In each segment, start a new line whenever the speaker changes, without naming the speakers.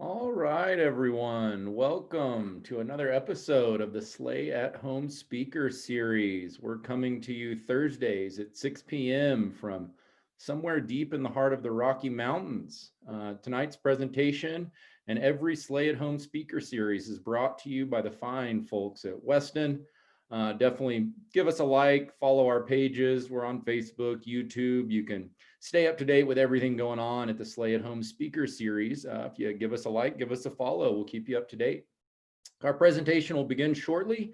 All right, everyone. Welcome to another episode of the Slay at Home Speaker Series. We're coming to you Thursdays at 6 p.m. from somewhere deep in the heart of the Rocky Mountains. Tonight's presentation and every Slay at Home Speaker Series is brought to you by the fine folks at Weston. Definitely give us a like, follow our pages. We're on Facebook, YouTube. You can stay up to date with everything going on at the Slay at Home Speaker Series. If you give us a like, give us a follow, we'll keep you up to date. Our presentation will begin shortly.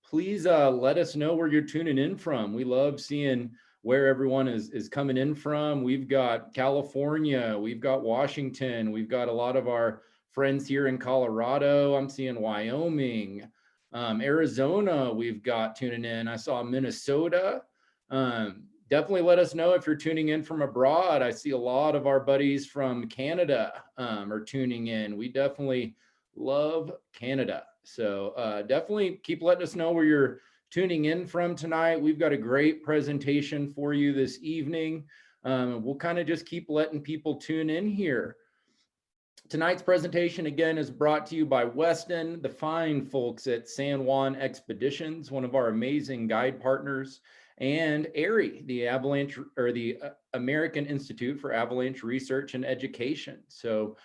Please let us know where you're tuning in from. We love seeing where everyone is coming in from. We've got California, we've got Washington, we've got a lot of our friends here in Colorado. I'm seeing Wyoming, Arizona, we've got tuning in. I saw Minnesota. Definitely let us know if you're tuning in from abroad. I see a lot of our buddies from Canada are tuning in. We definitely love Canada. So definitely keep letting us know where you're tuning in from tonight. We've got a great presentation for you this evening. We'll kind of just keep letting people tune in here. Tonight's presentation, again, is brought to you by Weston, the fine folks at San Juan Expeditions, one of our amazing guide partners, and AIARE, the American Institute for Avalanche Research and Education. So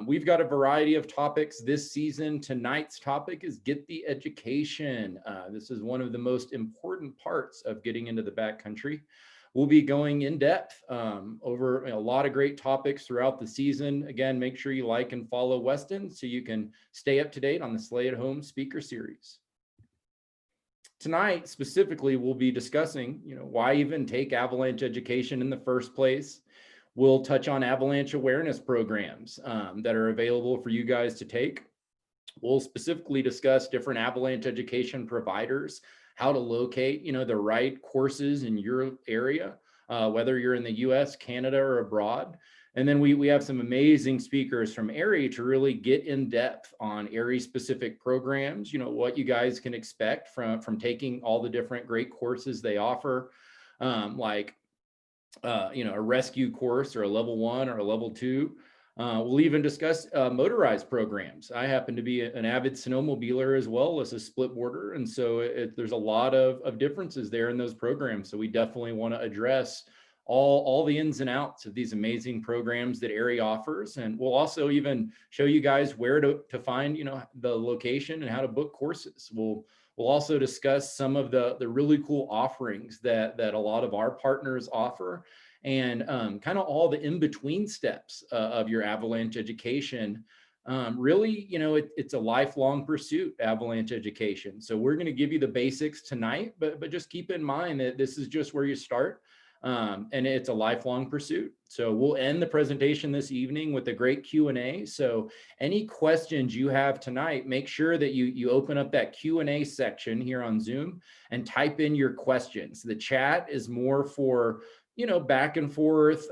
we've got a variety of topics this season. Tonight's topic is Get the Education. This is one of the most important parts of getting into the backcountry. We'll be going in depth over a lot of great topics throughout the season. Again, make sure you like and follow Weston so you can stay up to date on the Slay at Home Speaker Series. Tonight, specifically, we'll be discussing, why even take avalanche education in the first place. We'll touch on avalanche awareness programs that are available for you guys to take. We'll specifically discuss different avalanche education providers, how to locate, the right courses in your area, whether you're in the US, Canada, or abroad. And then we have some amazing speakers from AIARE to really get in depth on AIARE specific programs, what you guys can expect from taking all the different great courses they offer, like a rescue course or a level 1 or a level 2. We'll even discuss motorized programs. I happen to be an avid snowmobiler as well as a split boarder. And so there's a lot of differences there in those programs. So we definitely want to address all the ins and outs of these amazing programs that AIARE offers. And we'll also even show you guys where to find, the location and how to book courses. We'll also discuss some of the really cool offerings that a lot of our partners offer, and kind of all the in-between steps of your avalanche education. Really, it's a lifelong pursuit, avalanche education. So we're going to give you the basics tonight, but just keep in mind that this is just where you start. And it's a lifelong pursuit. So we'll end the presentation this evening with a great Q&A. So any questions you have tonight, make sure that you open up that Q&A section here on Zoom and type in your questions. The chat is more for back and forth,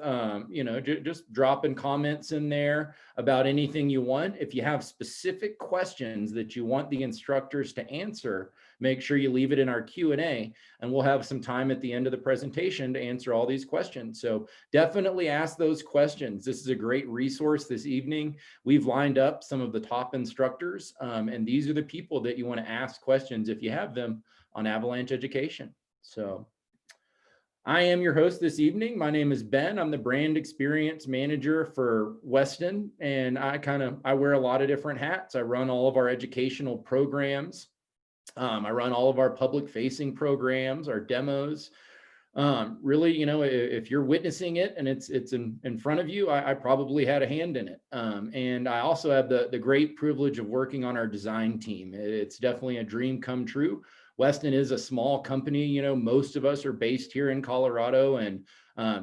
just dropping comments in there about anything you want. If you have specific questions that you want the instructors to answer, make sure you leave it in our Q&A, and we'll have some time at the end of the presentation to answer all these questions. So definitely ask those questions. This is a great resource this evening. We've lined up some of the top instructors, and these are the people that you want to ask questions if you have them on avalanche education. So I am your host this evening. My name is Ben. I'm the brand experience manager for Weston, and I wear a lot of different hats. I run all of our educational programs. I run all of our public facing programs, our demos. Really, if you're witnessing it and it's in front of you, I probably had a hand in it. And I also have the great privilege of working on our design team. It's definitely a dream come true. Weston is a small company. Most of us are based here in Colorado, and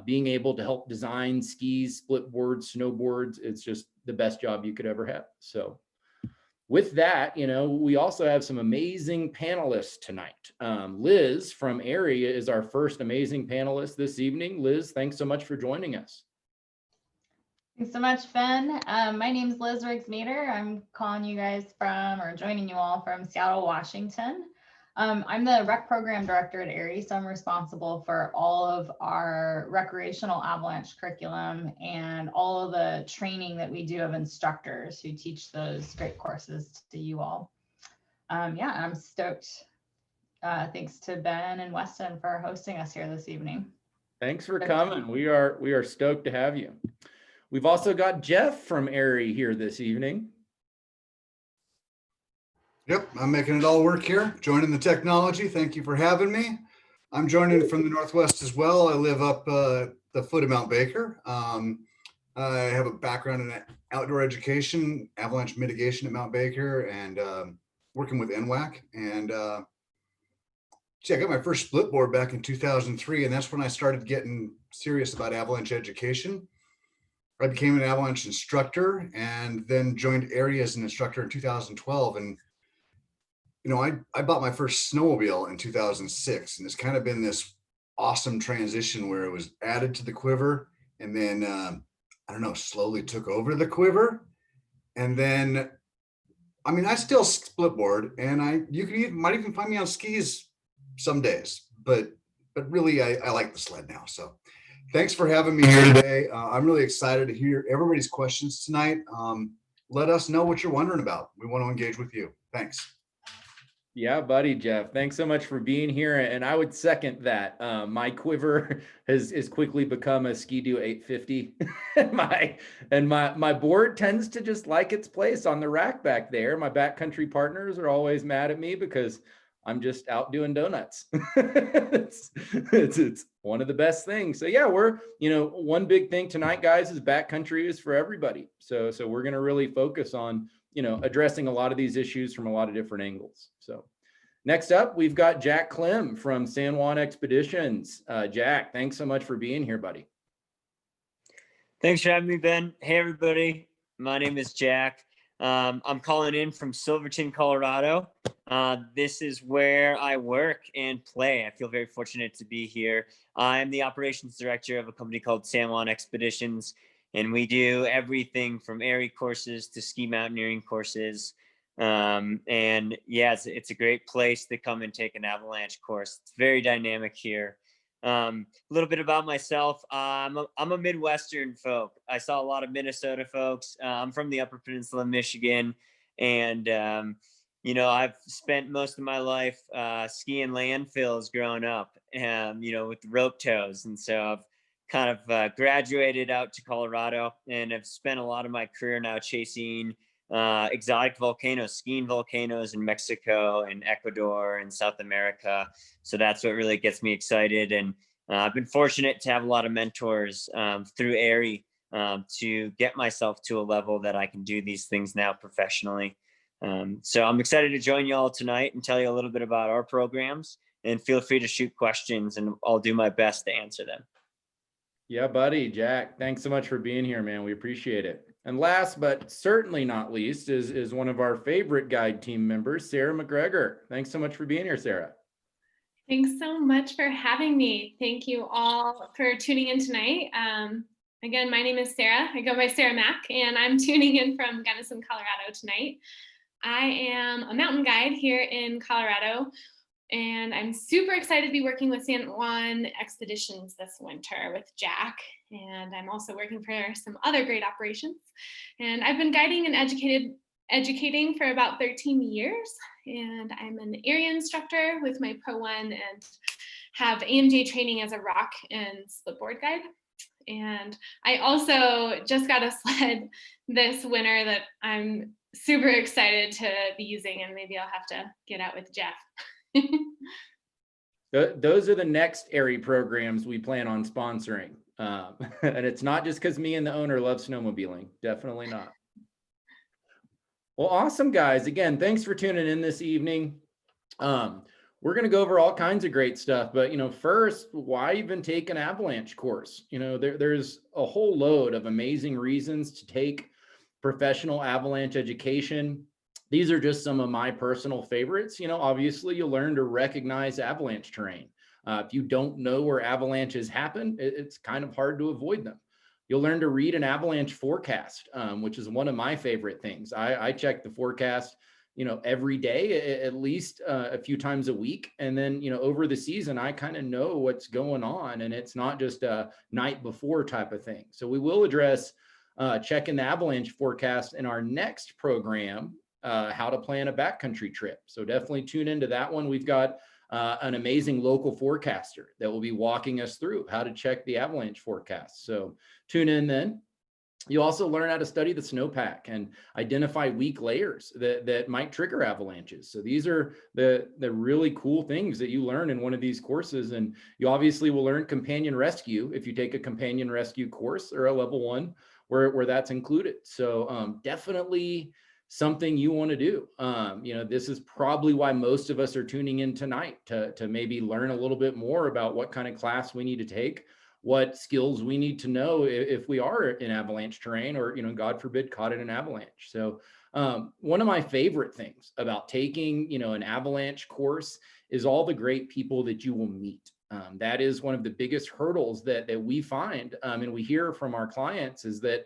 being able to help design skis, split boards, snowboards, it's just the best job you could ever have. So with that, we also have some amazing panelists tonight. Liz from AIARE is our first amazing panelist this evening. Liz, thanks so much for joining us.
Thanks so much, Ben. My name is Liz Riggs-Mater. I'm calling you guys joining you all from Seattle, Washington. I'm the Rec Program Director at AIARE, so I'm responsible for all of our recreational avalanche curriculum and all of the training that we do of instructors who teach those great courses to you all. Yeah, I'm stoked. Thanks to Ben and Weston for hosting us here this evening.
Thanks for coming. We are stoked to have you. We've also got Jeff from AIARE here this evening.
Yep, I'm making it all work here, joining the technology. Thank you for having me. I'm joining from the Northwest as well. I live up the foot of Mount Baker. I have a background in outdoor education, avalanche mitigation at Mount Baker, and working with NWAC. And I got my first split board back in 2003, and that's when I started getting serious about avalanche education. I became an avalanche instructor and then joined AIARE as an instructor in 2012. And I bought my first snowmobile in 2006, and it's kind of been this awesome transition where it was added to the quiver, and then slowly took over the quiver. And then, I still split board, and might even find me on skis some days, but really I like the sled now. So thanks for having me here today. I'm really excited to hear everybody's questions tonight. Let us know what you're wondering about. We want to engage with you. Thanks.
Yeah, buddy, Jeff, thanks so much for being here. And I would second that. My quiver has quickly become a Ski-Doo 850. and my board tends to just like its place on the rack back there. My backcountry partners are always mad at me because I'm just out doing donuts. It's one of the best things. So yeah, we're, one big thing tonight, guys, is backcountry is for everybody. So we're going to really focus on, addressing a lot of these issues from a lot of different angles. So next up, we've got Jack Klim from San Juan Expeditions. Jack, thanks so much for being here, buddy.
Thanks for having me, Ben. Hey, everybody. My name is Jack. I'm calling in from Silverton, Colorado. This is where I work and play. I feel very fortunate to be here. I'm the operations director of a company called San Juan Expeditions, and we do everything from AIARE courses to ski mountaineering courses. And yeah, it's a great place to come and take an avalanche course. It's very dynamic here. A little bit about myself. I'm a Midwestern folk. I saw a lot of Minnesota folks. I'm from the Upper Peninsula of Michigan, and I've spent most of my life skiing landfills growing up, with rope tows, and so I've kind of graduated out to Colorado, and I've spent a lot of my career now chasing exotic volcanoes, skiing volcanoes in Mexico and Ecuador and South America. So that's what really gets me excited. And I've been fortunate to have a lot of mentors through AIARE to get myself to a level that I can do these things now professionally. So I'm excited to join you all tonight and tell you a little bit about our programs, and feel free to shoot questions and I'll do my best to answer them.
Yeah, buddy, Jack, thanks so much for being here, man. We appreciate it. And last but certainly not least is one of our favorite guide team members, Sarah MacGregor. Thanks so much for being here, Sarah.
Thanks so much for having me. Thank you all for tuning in tonight. Again, my name is Sarah. I go by Sarah Mac, and I'm tuning in from Gunnison, Colorado tonight. I am a mountain guide here in Colorado, and I'm super excited to be working with San Juan Expeditions this winter with Jack. And I'm also working for some other great operations. And I've been guiding and educating for about 13 years. And I'm an AIARE instructor with my Pro 1 and have AMJ training as a rock and splitboard guide. And I also just got a sled this winter that I'm super excited to be using, and maybe I'll have to get out with Jeff.
Those are the next AIARE programs we plan on sponsoring. And it's not just because me and the owner love snowmobiling. Definitely not. Well, awesome, guys. Again, thanks for tuning in this evening. We're going to go over all kinds of great stuff, but first, why even take an avalanche course? There's a whole load of amazing reasons to take professional avalanche education. These are just some of my personal favorites. Obviously you'll learn to recognize avalanche terrain. If you don't know where avalanches happen, it's kind of hard to avoid them. You'll learn to read an avalanche forecast, which is one of my favorite things. I check the forecast every day, at least a few times a week. And then, over the season, I kind of know what's going on, and it's not just a night before type of thing. So we will address checking the avalanche forecast in our next program, how to plan a backcountry trip. So definitely tune into that one. We've got an amazing local forecaster that will be walking us through how to check the avalanche forecast. So tune in then. You also learn how to study the snowpack and identify weak layers that might trigger avalanches. So these are the really cool things that you learn in one of these courses. And you obviously will learn companion rescue if you take a companion rescue course or a level 1 where that's included. So definitely something you want to do. This is probably why most of us are tuning in tonight to maybe learn a little bit more about what kind of class we need to take, what skills we need to know if we are in avalanche terrain or, God forbid, caught in an avalanche. So one of my favorite things about taking, an avalanche course is all the great people that you will meet. That is one of the biggest hurdles that we find, and we hear from our clients, is that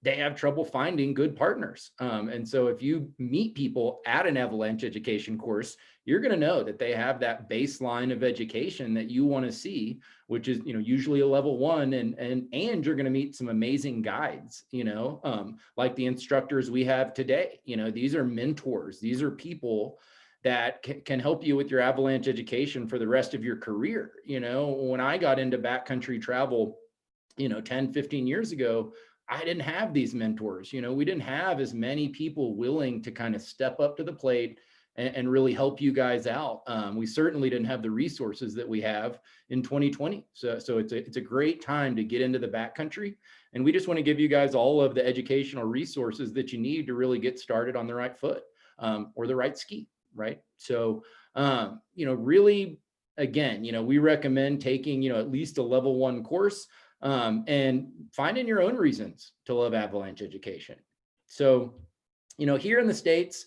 they have trouble finding good partners. And so if you meet people at an avalanche education course, you're going to know that they have that baseline of education that you want to see, which is, usually a level 1, and you're going to meet some amazing guides, like the instructors we have today. These are mentors. These are people that can help you with your avalanche education for the rest of your career. When I got into backcountry travel, 10, 15 years ago, I didn't have these mentors. We didn't have as many people willing to kind of step up to the plate and really help you guys out. We certainly didn't have the resources that we have in 2020. So it's a great time to get into the backcountry. And we just want to give you guys all of the educational resources that you need to really get started on the right foot, or the right ski, right? So, really, again, we recommend taking, at least a level 1 course, and finding your own reasons to love avalanche education. So, here in the States,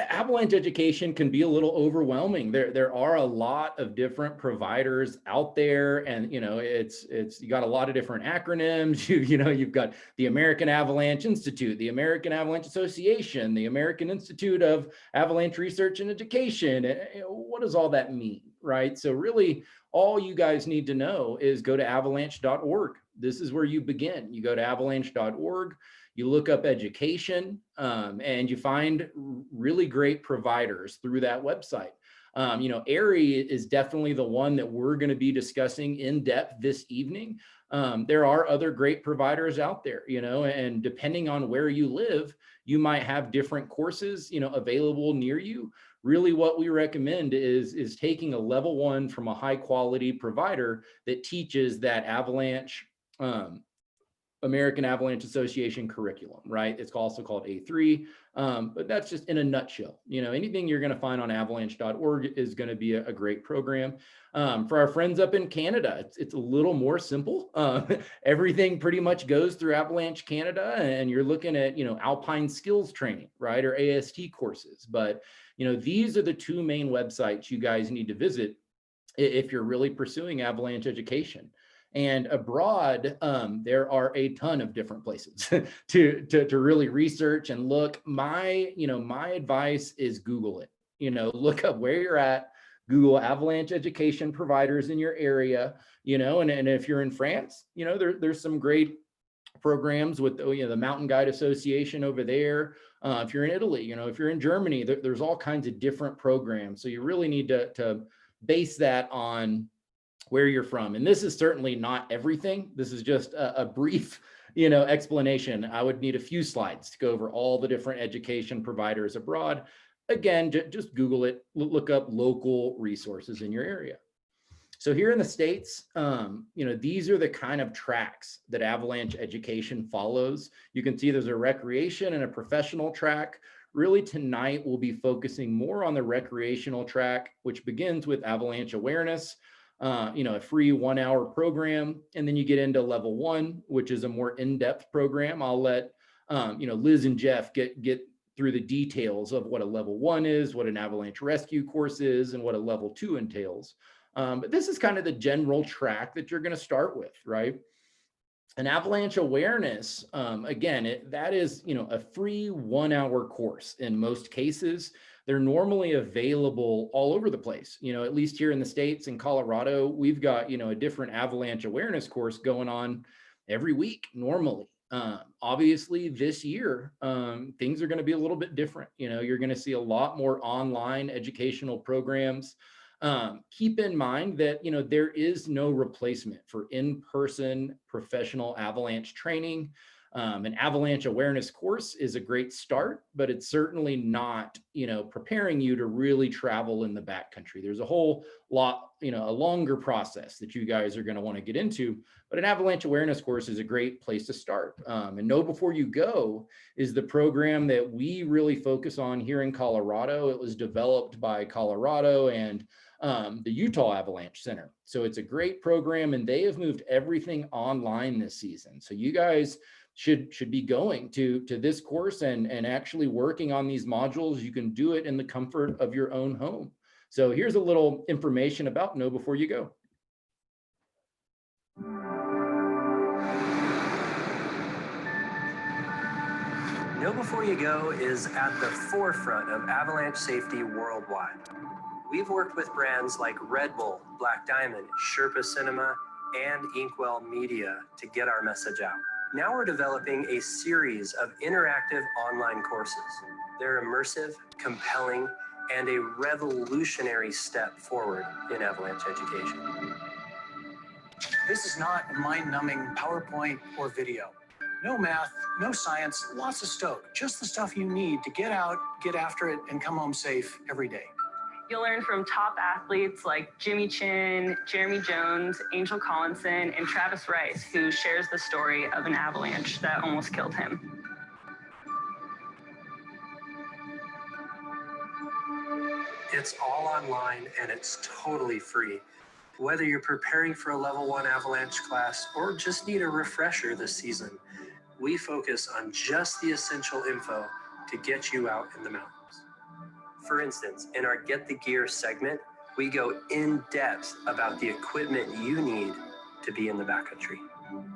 avalanche education can be a little overwhelming. There are a lot of different providers out there, and it's you got a lot of different acronyms. You've got the American Avalanche Institute, the American Avalanche Association, the American Institute of Avalanche Research and Education. What does all that mean, right? So really, all you guys need to know is go to avalanche.org. This is where you begin. You go to avalanche.org. You look up education, and you find really great providers through that website. AIARE is definitely the one that we're going to be discussing in depth this evening. There are other great providers out there, and depending on where you live, you might have different courses, available near you. Really what we recommend is taking a level 1 from a high quality provider that teaches that avalanche, American Avalanche Association curriculum, right? It's also called A3, but that's just in a nutshell. Anything you're going to find on avalanche.org is going to be a great program. For our friends up in Canada, it's a little more simple. Everything pretty much goes through Avalanche Canada, and you're looking at, alpine skills training, right? Or AST courses. But, these are the 2 main websites you guys need to visit if you're really pursuing avalanche education. And abroad, there are a ton of different places to really research and look. My advice is Google it. Look up where you're at, Google avalanche education providers in your area, and if you're in France, there's some great programs with the Mountain Guide Association over there. If you're in Italy, if you're in Germany, there's all kinds of different programs. So you really need to base that on where you're from. And this is certainly not everything. This is just a brief, explanation. I would need a few slides to go over all the different education providers abroad. Again, just Google it, look up local resources in your area. So here in the States, these are the kind of tracks that avalanche education follows. You can see there's a recreation and a professional track. Really tonight, we'll be focusing more on the recreational track, which begins with avalanche awareness, a free 1-hour program. And then you get into level 1, which is a more in-depth program. I'll let, Liz and Jeff get through the details of what a level 1 is, what an avalanche rescue course is, and what a level 2 entails. But this is kind of the general track that you're going to start with, right? An avalanche awareness, again, that is, a free 1-hour course in most cases. They're normally available all over the place. At least here in the States, in Colorado, we've got, a different avalanche awareness course going on every week normally. Obviously this year, things are going to be a little bit different. You're going to see a lot more online educational programs. Keep in mind that, there is no replacement for in-person professional avalanche training. An avalanche awareness course is a great start, but it's certainly not, preparing you to really travel in the backcountry. There's a whole lot, a longer process that you guys are going to want to get into, but an avalanche awareness course is a great place to start. And Know Before You Go is the program that we really focus on here in Colorado. It was developed by Colorado and the Utah Avalanche Center. So it's a great program, and they have moved everything online this season. So you guys should be going to this course and actually working on these modules. You can do it in the comfort of your own home. So here's a little information about Know Before You Go.
Know Before You Go is at the forefront of avalanche safety worldwide. We've worked with brands like Red Bull, Black Diamond, Sherpa Cinema, and Inkwell Media to get our message out. Now we're developing a series of interactive online courses. They're immersive, compelling, and a revolutionary step forward in avalanche education.
This is not a mind-numbing PowerPoint or video. No math, no science, lots of stoke. Just the stuff you need to get out, get after it, and come home safe every day.
You'll learn from top athletes like Jimmy Chin, Jeremy Jones, Angel Collinson, and Travis Rice, who shares the story of an avalanche that almost killed him.
It's all online and it's totally free. Whether you're preparing for a level 1 avalanche class or just need a refresher this season, we focus on just the essential info to get you out in the mountains. For instance, in our Get the Gear segment, we go in depth about the equipment you need to be in the backcountry.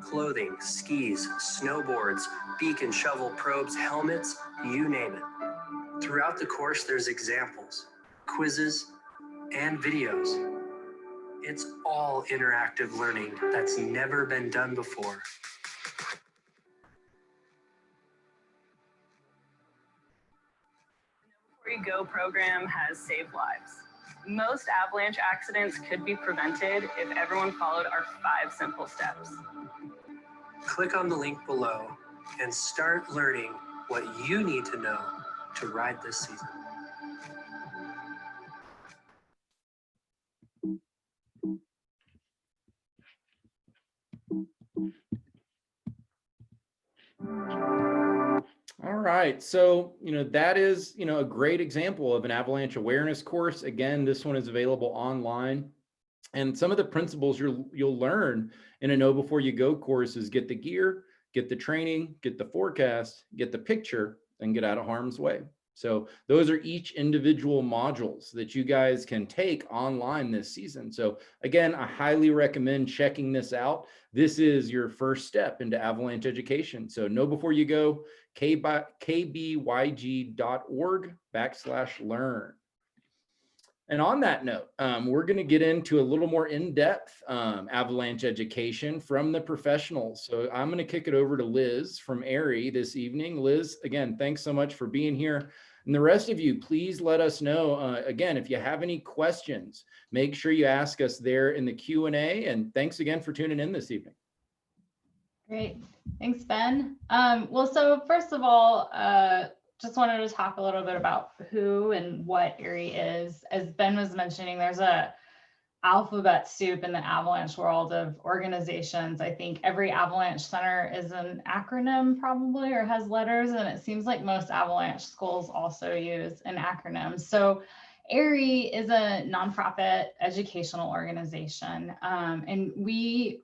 Clothing, skis, snowboards, beacon, shovel, probes, helmets, you name it. Throughout the course, there's examples, quizzes, and videos. It's all interactive learning that's never been done before.
The Know Before You Go program has saved lives. Most avalanche accidents could be prevented if everyone followed our 5 simple steps.
Click on the link below and start learning what you need to know to ride this season.
All right, so that is a great example of an avalanche awareness course. Again, this one is available online, and some of the principles you'll learn in a Know Before You Go course is get the gear, get the training, get the forecast, get the picture, and get out of harm's way. So those are each individual modules that you guys can take online this season. So again, I highly recommend checking this out. This is your first step into avalanche education. So Know Before You Go, kbyg.org/learn. And on that note, we're going to get into a little more in-depth avalanche education from the professionals. So I'm going to kick it over to Liz from AIARE this evening. Liz, again, thanks so much for being here. And the rest of you, please let us know, again, if you have any questions, make sure you ask us there in the Q&A. And thanks again for tuning in this evening.
Great. Thanks, Ben. Well, so first of all, just wanted to talk a little bit about who and what AIARE is. As Ben was mentioning, there's a alphabet soup in the avalanche world of organizations. I think every avalanche center is an acronym probably, or has letters, and it seems like most avalanche schools also use an acronym. So AIARE is a nonprofit educational organization, and we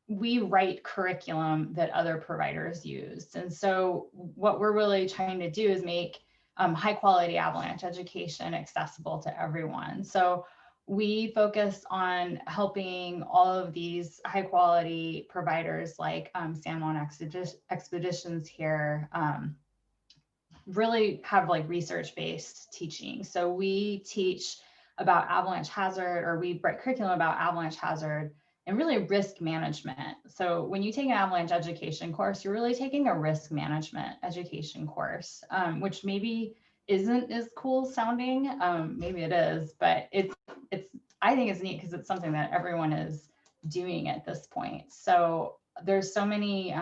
write curriculum that other providers use. And so what we're really trying to do is make high quality avalanche education accessible to everyone. So we focus on helping all of these high quality providers like San Juan Expeditions here really have like research-based teaching. So we teach about avalanche hazard, or we write curriculum about avalanche hazard and really risk management. So when you take an avalanche education course, you're really taking a risk management education course, which maybe isn't as cool sounding. Maybe it is, but I think it's neat because it's something that everyone is doing at this point. So there's so many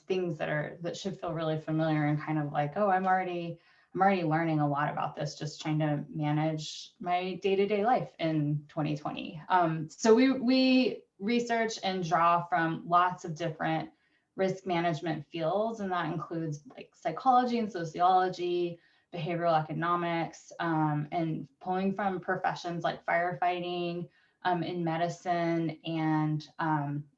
things that should feel really familiar and kind of like, oh, I'm already learning a lot about this, just trying to manage my day-to-day life in 2020. So we research and draw from lots of different risk management fields, and that includes like psychology and sociology, behavioral economics, and pulling from professions like firefighting, in medicine, and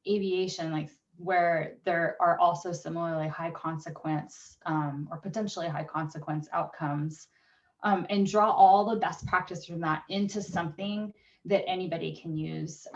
aviation, like where there are also similarly high consequence or potentially high consequence outcomes, and draw all the best practice from that into something that anybody can use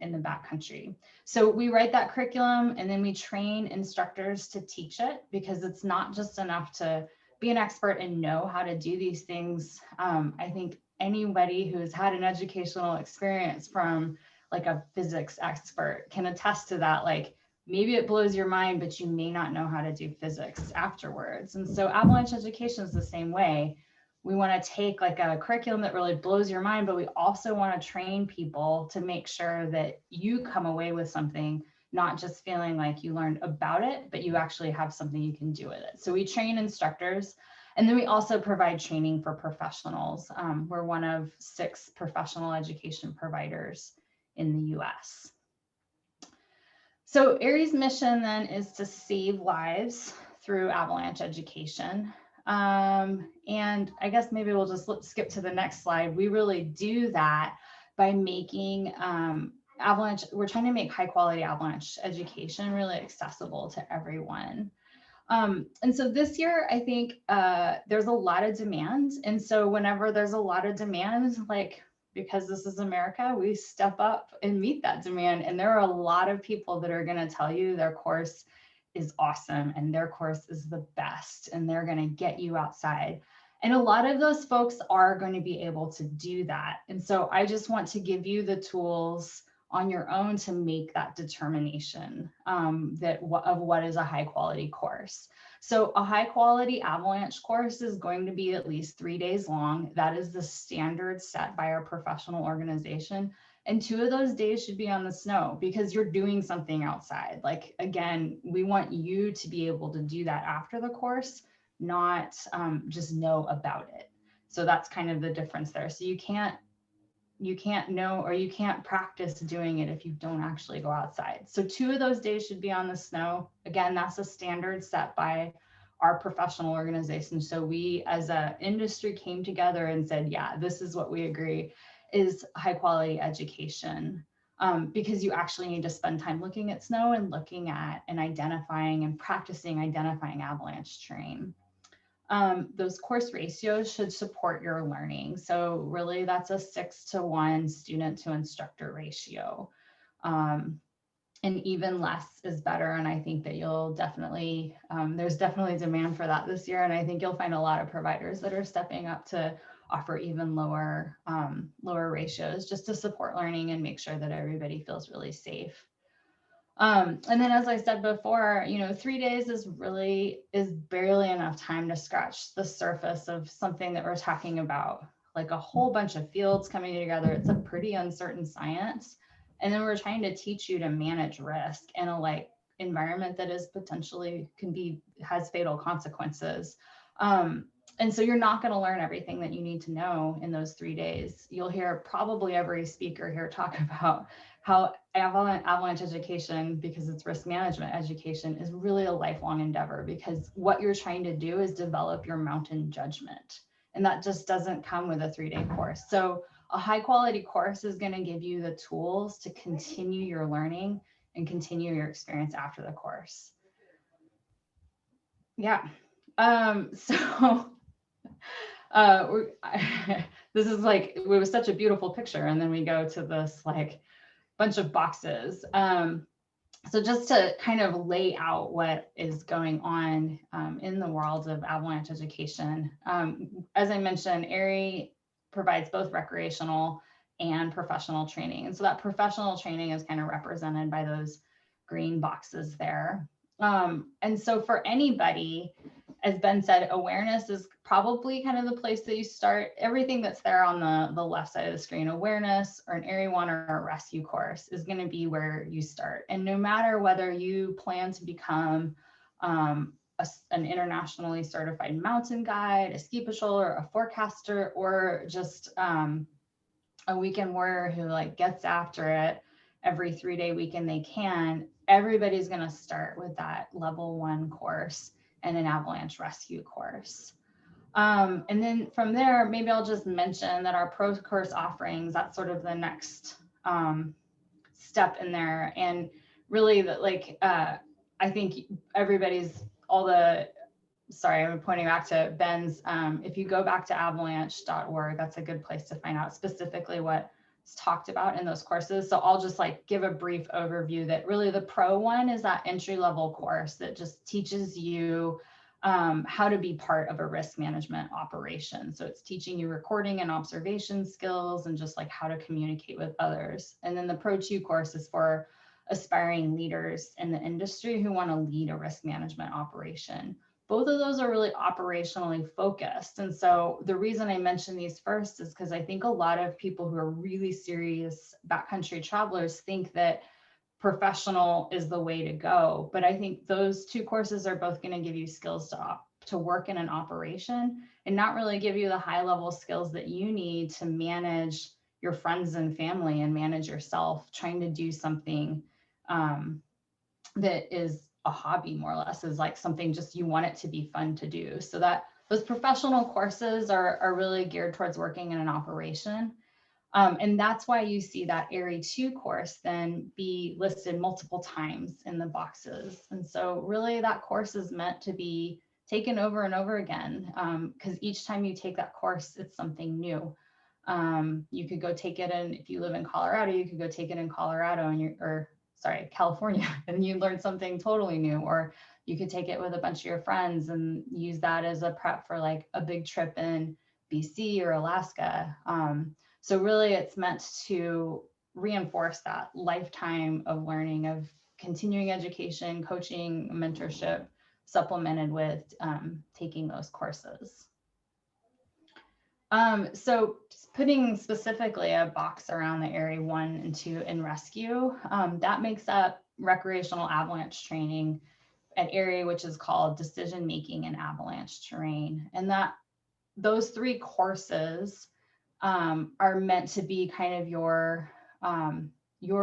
in the backcountry. So we write that curriculum and then we train instructors to teach it, because it's not just enough to be an expert and know how to do these things. I think anybody who's had an educational experience from like a physics expert can attest to that. Like, maybe it blows your mind, but you may not know how to do physics afterwards. And so avalanche education is the same way. We want to take like a curriculum that really blows your mind, but we also want to train people to make sure that you come away with something, not just feeling like you learned about it, but you actually have something you can do with it. So we train instructors, and then we also provide training for professionals. We're one of 6 professional education providers in the US. So AIARE's mission then is to save lives through avalanche education. And I guess maybe we'll just skip to the next slide. We really do that by making we're trying to make high quality avalanche education really accessible to everyone. And so this year, I think there's a lot of demand. And so whenever there's a lot of demand, like, because this is America, we step up and meet that demand. And there are a lot of people that are going to tell you their course is awesome and their course is the best, and they're going to get you outside. And a lot of those folks are going to be able to do that. And so I just want to give you the tools on your own to make that determination of what is a high quality course. So a high quality avalanche course is going to be at least 3 days long. That is the standard set by our professional organization. And 2 of those days should be on the snow, because you're doing something outside. Like, again, we want you to be able to do that after the course, not just know about it. So that's kind of the difference there. So you can't know, or you can't practice doing it if you don't actually go outside. So 2 of those days should be on the snow. Again, that's a standard set by our professional organization. So we as an industry came together and said, yeah, this is what we agree is high quality education, because you actually need to spend time looking at snow and looking at and identifying and practicing identifying avalanche terrain. Those course ratios should support your learning. So really that's a 6-to-1 student to instructor ratio. And even less is better. And I think that you'll definitely, there's definitely demand for that this year. And I think you'll find a lot of providers that are stepping up to offer even lower ratios, just to support learning and make sure that everybody feels really safe. And then, as I said before, 3 days is barely enough time to scratch the surface of something that we're talking about, like a whole bunch of fields coming together. It's a pretty uncertain science. And then we're trying to teach you to manage risk in a environment that is potentially has fatal consequences. And so you're not going to learn everything that you need to know in those 3 days. You'll hear probably every speaker here talk about how avalanche education, because it's risk management education, is really a lifelong endeavor, because what you're trying to do is develop your mountain judgment. And that just doesn't come with a 3-day course. So a high quality course is going to give you the tools to continue your learning and continue your experience after the course. Yeah. This is like, it was such a beautiful picture. And then we go to this like bunch of boxes. So just to kind of lay out what is going on in the world of avalanche education. As I mentioned, AIARE provides both recreational and professional training. And so that professional training is kind of represented by those green boxes there. And so for anybody, as Ben said, awareness is probably kind of the place that you start. Everything that's there on the left side of the screen, awareness or an AIARE 1 or a rescue course is going to be where you start. And no matter whether you plan to become an internationally certified mountain guide, a ski patroller, a forecaster, or just a weekend warrior who like gets after it every 3-day weekend they can, everybody's going to start with that level 1 course and an avalanche rescue course. And then from there, maybe I'll just mention that our pro course offerings, that's sort of the next step in there. And really that like, I think everybody's sorry, I'm pointing back to Ben's, if you go back to avalanche.org, that's a good place to find out specifically what's talked about in those courses. So I'll just like give a brief overview that really the pro one is that entry-level course that just teaches you how to be part of a risk management operation. So it's teaching you recording and observation skills and just like how to communicate with others. And then the Pro 2 course is for aspiring leaders in the industry who want to lead a risk management operation. Both of those are really operationally focused. And so the reason I mention these first is because I think a lot of people who are really serious backcountry travelers think that professional is the way to go. But I think those 2 courses are both going to give you skills to work in an operation and not really give you the high level skills that you need to manage your friends and family and manage yourself trying to do something that is a hobby, more or less, is like something just you want it to be fun to do. So that those professional courses are really geared towards working in an operation. And that's why you see that AIARE 2 course then be listed multiple times in the boxes. And so really that course is meant to be taken over and over again, because each time you take that course, it's something new. You could go take it in, if you live in Colorado, you could go take it in Colorado and California, and you learn something totally new. Or you could take it with a bunch of your friends and use that as a prep for like a big trip in BC or Alaska. So really it's meant to reinforce that lifetime of learning, of continuing education, coaching, mentorship, supplemented with taking those courses. So putting specifically a box around the AIARE 1 and 2 in rescue, that makes up recreational avalanche training at AIARE, which is called Decision Making in Avalanche Terrain. And those 3 courses are meant to be kind of your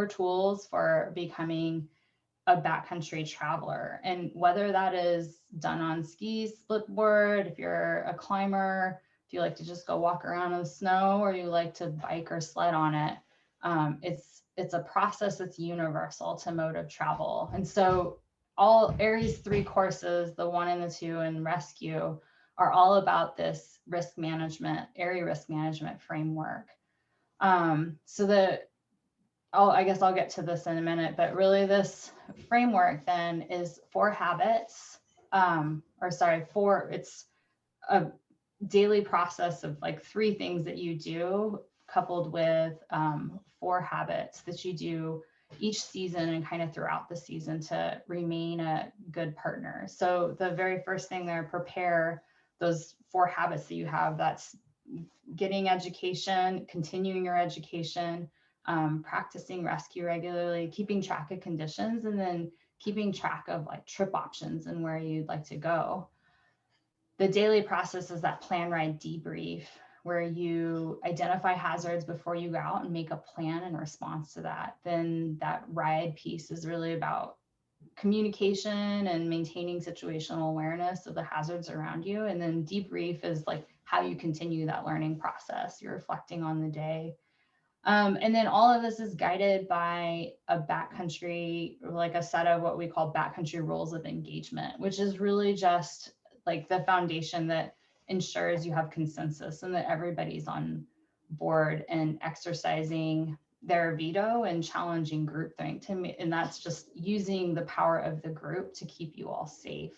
tools for becoming a backcountry traveler. And whether that is done on skis, splitboard, if you're a climber, if you like to just go walk around in the snow, or you like to bike or sled on it, it's a process that's universal to mode of travel. And so all AIARE's 3 courses, the 1 and the 2 and rescue, are all about this risk management, AIARE risk management framework. I guess I'll get to this in a minute, but really this framework then is 4 habits, it's a daily process of like 3 things that you do, coupled with 4 habits that you do each season and kind of throughout the season to remain a good partner. So the very first thing there, prepare those 4 habits that you have. That's getting education, continuing your education, practicing rescue regularly, keeping track of conditions, and then keeping track of like trip options and where you'd like to go. The daily process is that plan, ride, debrief, where you identify hazards before you go out and make a plan in response to that. Then that ride piece is really about communication and maintaining situational awareness of the hazards around you. And then debrief is like how you continue that learning process. You're reflecting on the day. And then all of this is guided by a backcountry, like a set of what we call backcountry rules of engagement, which is really just like the foundation that ensures you have consensus and that everybody's on board and exercising their veto and challenging groupthink to me. And that's just using the power of the group to keep you all safe.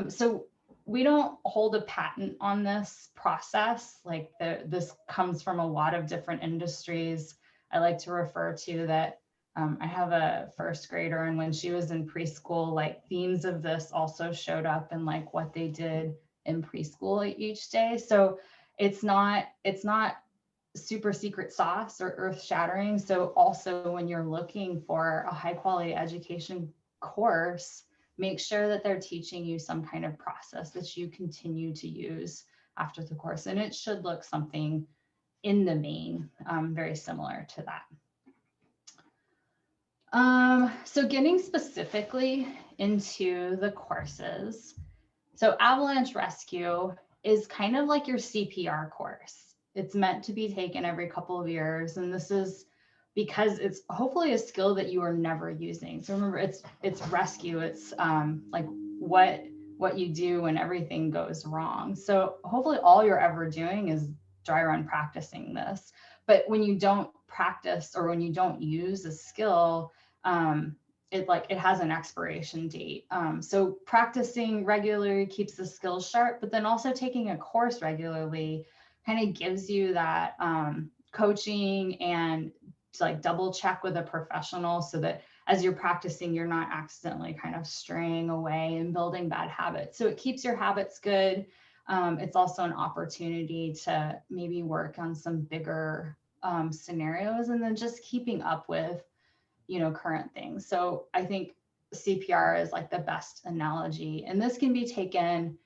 So we don't hold a patent on this process. Like this comes from a lot of different industries. I like to refer to that. I have a first grader, and when she was in preschool, like themes of this also showed up in like what they did in preschool each day. So it's not super secret sauce or earth shattering. So also when you're looking for a high quality education course, make sure that they're teaching you some kind of process that you continue to use after the course. And it should look something in the main, very similar to that. So getting specifically into the courses. So Avalanche Rescue is kind of like your CPR course. It's meant to be taken every couple of years. And this is because it's hopefully a skill that you are never using. So remember, it's rescue. It's like what you do when everything goes wrong. So hopefully all you're ever doing is dry run practicing this. But when you don't practice or when you don't use a skill, it has an expiration date. So practicing regularly keeps the skills sharp, but then also taking a course regularly kind of gives you that coaching and to like double check with a professional so that as you're practicing, you're not accidentally kind of straying away and building bad habits. So it keeps your habits good. It's also an opportunity to maybe work on some bigger scenarios and then just keeping up with, current things. So I think CPR is like the best analogy. And this can be taken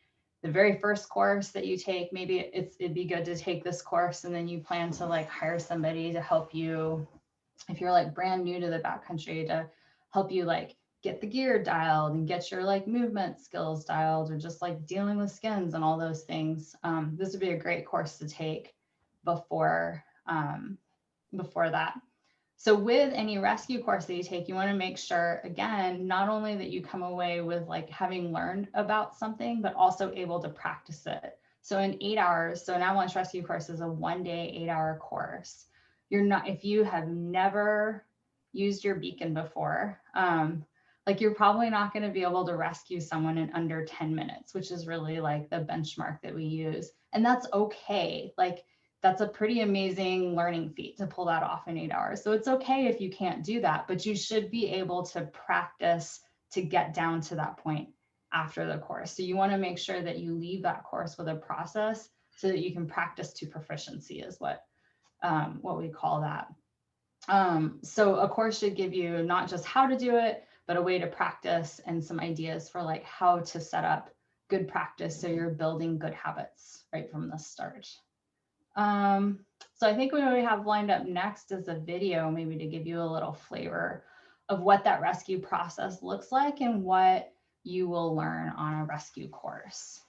the very first course that you take. Maybe it'd be good to take this course and then you plan to like hire somebody to help you if you're like brand new to the backcountry to help you like get the gear dialed and get your like movement skills dialed or just like dealing with skins and all those things. This would be a great course to take before that. So with any rescue course that you take, you want to make sure, again, not only that you come away with like having learned about something, but also able to practice it. So in 8 hours, so an avalanche rescue course is a 1-day, 8-hour course. If you have never used your beacon before, like you're probably not going to be able to rescue someone in under 10 minutes, which is really like the benchmark that we use. And that's okay. Like that's a pretty amazing learning feat to pull that off in 8 hours. So it's okay if you can't do that, but you should be able to practice to get down to that point after the course. So you want to make sure that you leave that course with a process so that you can practice to proficiency is what we call that. So a course should give you not just how to do it, but a way to practice and some ideas for like how to set up good practice so you're building good habits right from the start. So I think what we have lined up next is a video maybe to give you a little flavor of what that rescue process looks like and what you will learn on a rescue course.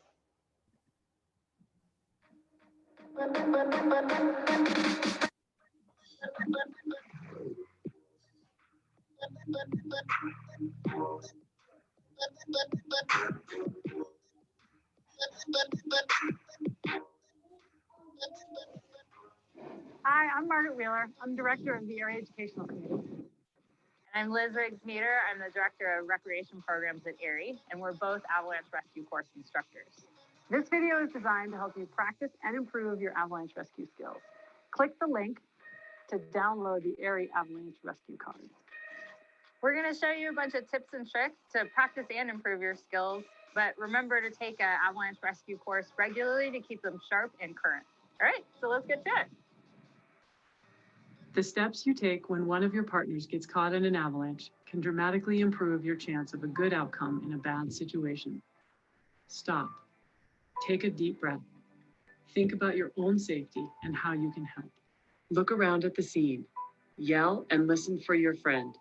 Hi, I'm Margaret Wheeler. I'm Director of the AIARE Educational Committee.
And I'm Liz Riggs-Meter. I'm the Director of Recreation Programs at AIARE, and we're both Avalanche Rescue course instructors.
This video is designed to help you practice and improve your avalanche rescue skills. Click the link to download the AIARE Avalanche Rescue card.
We're going to show you a bunch of tips and tricks to practice and improve your skills, but remember to take an Avalanche Rescue course regularly to keep them sharp and current. All right, so let's get to it.
The steps you take when one of your partners gets caught in an avalanche can dramatically improve your chance of a good outcome in a bad situation. Stop. Take a deep breath. Think about your own safety and how you can help. Look around at the scene. Yell and listen for your friend,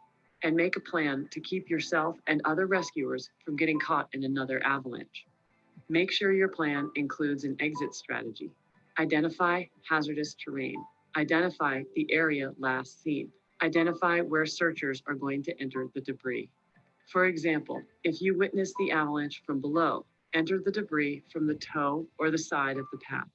and make a plan to keep yourself and other rescuers from getting caught in another avalanche. Make sure your plan includes an exit strategy. Identify hazardous terrain. Identify the area last seen. Identify where searchers are going to enter the debris. For example, if you witness the avalanche from below Enter the debris from the toe or the side of the path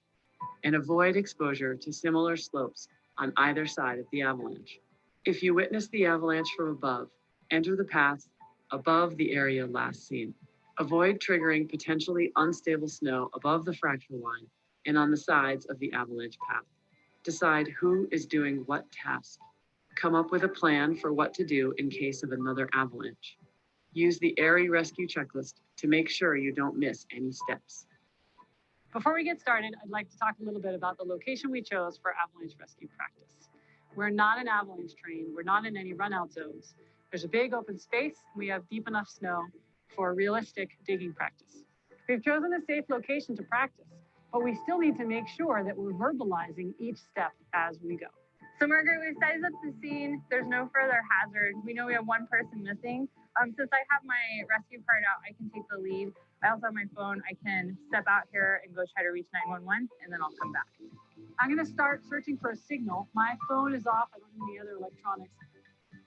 and avoid exposure to similar slopes on either side of the avalanche. If you witness the avalanche from above, enter the path above the area last seen. Avoid triggering potentially unstable snow above the fracture line and on the sides of the avalanche path. Decide who is doing what task. Come up with a plan for what to do in case of another avalanche. Use the AIARE Rescue checklist to make sure you don't miss any steps.
Before we get started, I'd like to talk a little bit about the location we chose for avalanche rescue practice. We're not an avalanche terrain. We're not in any run-out zones. There's a big open space. We have deep enough snow for realistic digging practice. We've chosen a safe location to practice, but we still need to make sure that we're verbalizing each step as we go.
So Margaret, we've sized up the scene. There's no further hazard. We know we have one person missing. Since I have my rescue card out, I can take the lead. I also have my phone. I can step out here and go try to reach 911, and then I'll come back.
I'm going to start searching for a signal. My phone is off. I don't have any other electronics.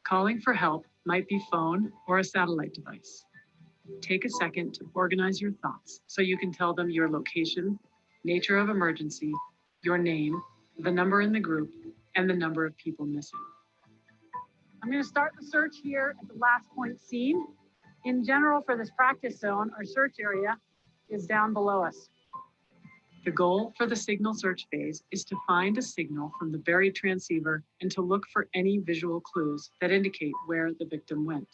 Calling for help might be phone or a satellite device. Take a second to organize your thoughts so you can tell them your location, nature of emergency, your name, the number in the group, and the number of people missing.
I'm going to start the search here at the last point seen. In general, for this practice zone, our search area is down below us.
The goal for the signal search phase is to find a signal from the buried transceiver and to look for any visual clues that indicate where the victim went.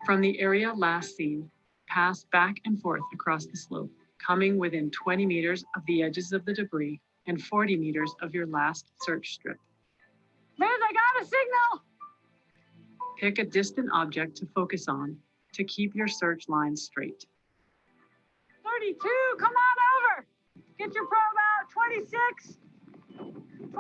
From the area last seen, pass back and forth across the slope, coming within 20 meters of the edges of the debris and 40 meters of your last search strip.
Liz, I got a signal!
Pick a distant object to focus on to keep your search lines straight.
32, come on over! Get your probe out, 26, 22.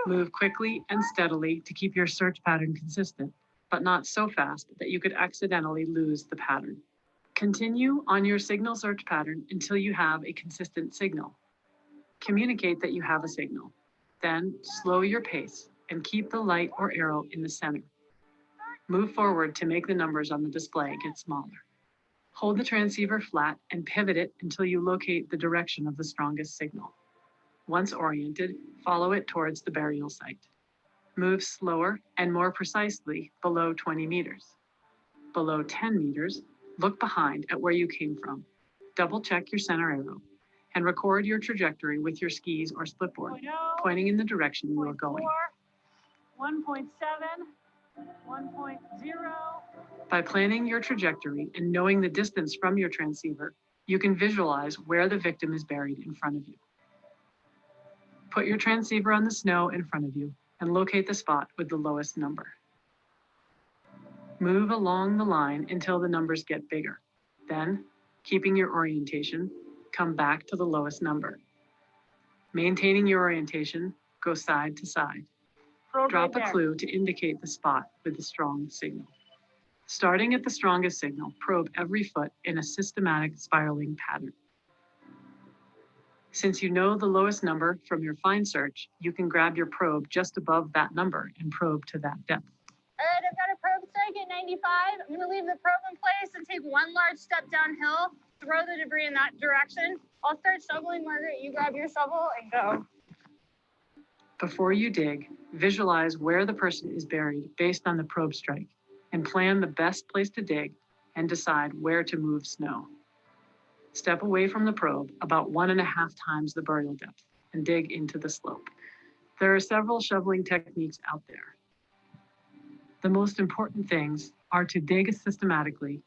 Move quickly and steadily to keep your search pattern consistent, but not so fast that you could accidentally lose the pattern. Continue on your signal search pattern until you have a consistent signal. Communicate that you have a signal. Then slow your pace and keep the light or arrow in the center. Move forward to make the numbers on the display get smaller. Hold the transceiver flat and pivot it until you locate the direction of the strongest signal. Once oriented, follow it towards the burial site. Move slower and more precisely below 20 meters. Below 10 meters, look behind at where you came from. Double check your center arrow and record your trajectory with your skis or splitboard, pointing in the direction you are going.
1.7, 1.0.
By planning your trajectory and knowing the distance from your transceiver, you can visualize where the victim is buried in front of you. Put your transceiver on the snow in front of you and locate the spot with the lowest number. Move along the line until the numbers get bigger. Then, keeping your orientation, come back to the lowest number. Maintaining your orientation, go side to side. Drop a clue to indicate the spot with the strong signal. Starting at the strongest signal, probe every foot in a systematic spiraling pattern. Since you know the lowest number from your find search, you can grab your probe just above that number and probe to that depth.
All right, I've got a probe strike at 95. I'm going to leave the probe in place and take one large step downhill, throw the debris in that direction. I'll start shoveling, Margaret. You grab your shovel and go.
Before you dig, visualize where the person is buried based on the probe strike and plan the best place to dig and decide where to move snow. Step away from the probe about 1.5 times the burial depth and dig into the slope. There are several shoveling techniques out there. The most important things are to dig systematically,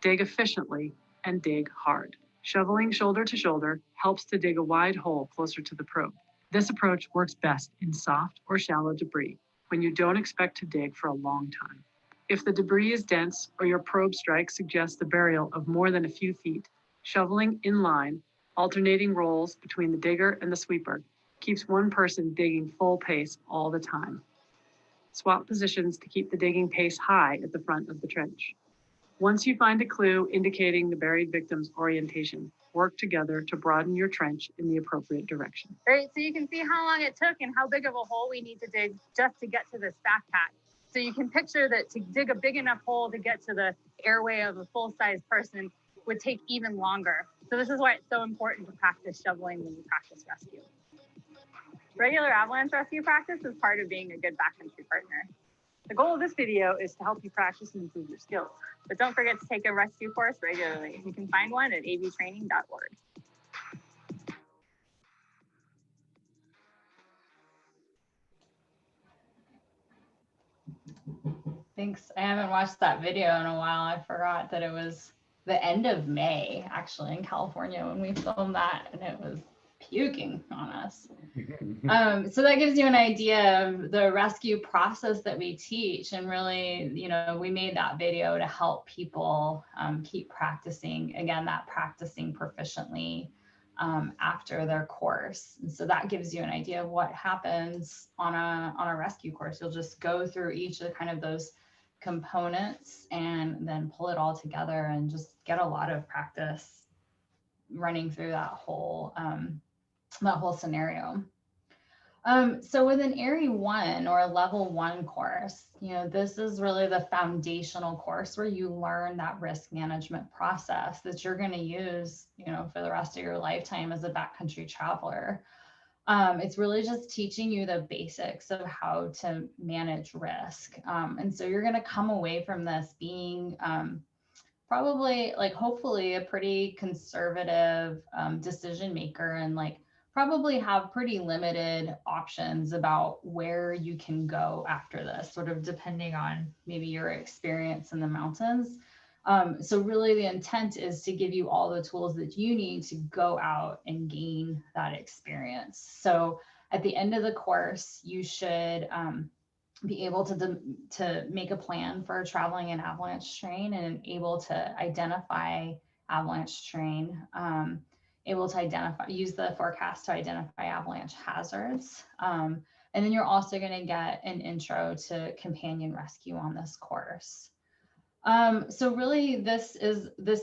dig efficiently, and dig hard. Shoveling shoulder to shoulder helps to dig a wide hole closer to the probe. This approach works best in soft or shallow debris when you don't expect to dig for a long time. If the debris is dense or your probe strike suggests the burial of more than a few feet, shoveling in line, alternating roles between the digger and the sweeper, keeps one person digging full pace all the time. Swap positions to keep the digging pace high at the front of the trench. Once you find a clue indicating the buried victim's orientation, work together to broaden your trench in the appropriate direction.
All right, so you can see how long it took and how big of a hole we need to dig just to get to this backpack. So you can picture that to dig a big enough hole to get to the airway of a full-size person, would take even longer. So this is why it's so important to practice shoveling when you practice rescue. Regular avalanche rescue practice is part of being a good backcountry partner. The goal of this video is to help you practice and improve your skills. But don't forget to take a rescue course regularly. You can find one at avtraining.org.
Thanks. I haven't watched that video in a while. I forgot that it was the end of May, actually, in California when we filmed that, and it was puking on us. So that gives you an idea of the rescue process that we teach. And really, you know, we made that video to help people keep practicing, again, that practicing proficiently after their course. And so that gives you an idea of what happens on a rescue course. You'll just go through each of kind of those components and then pull it all together and just get a lot of practice running through that whole scenario. So with an AIARE 1 or a level 1 course, you know, this is really the foundational course where you learn that risk management process that you're going to use, you know, for the rest of your lifetime as a backcountry traveler. It's really just teaching you the basics of how to manage risk. And so you're going to come away from this being probably, like, hopefully a pretty conservative decision maker, and like probably have pretty limited options about where you can go after this, sort of depending on maybe your experience in the mountains. So really the intent is to give you all the tools that you need to go out and gain that experience. So at the end of the course, you should be able to make a plan for traveling an avalanche terrain and able to identify avalanche terrain, able to use the forecast to identify avalanche hazards. And then you're also going to get an intro to companion rescue on this course. So really this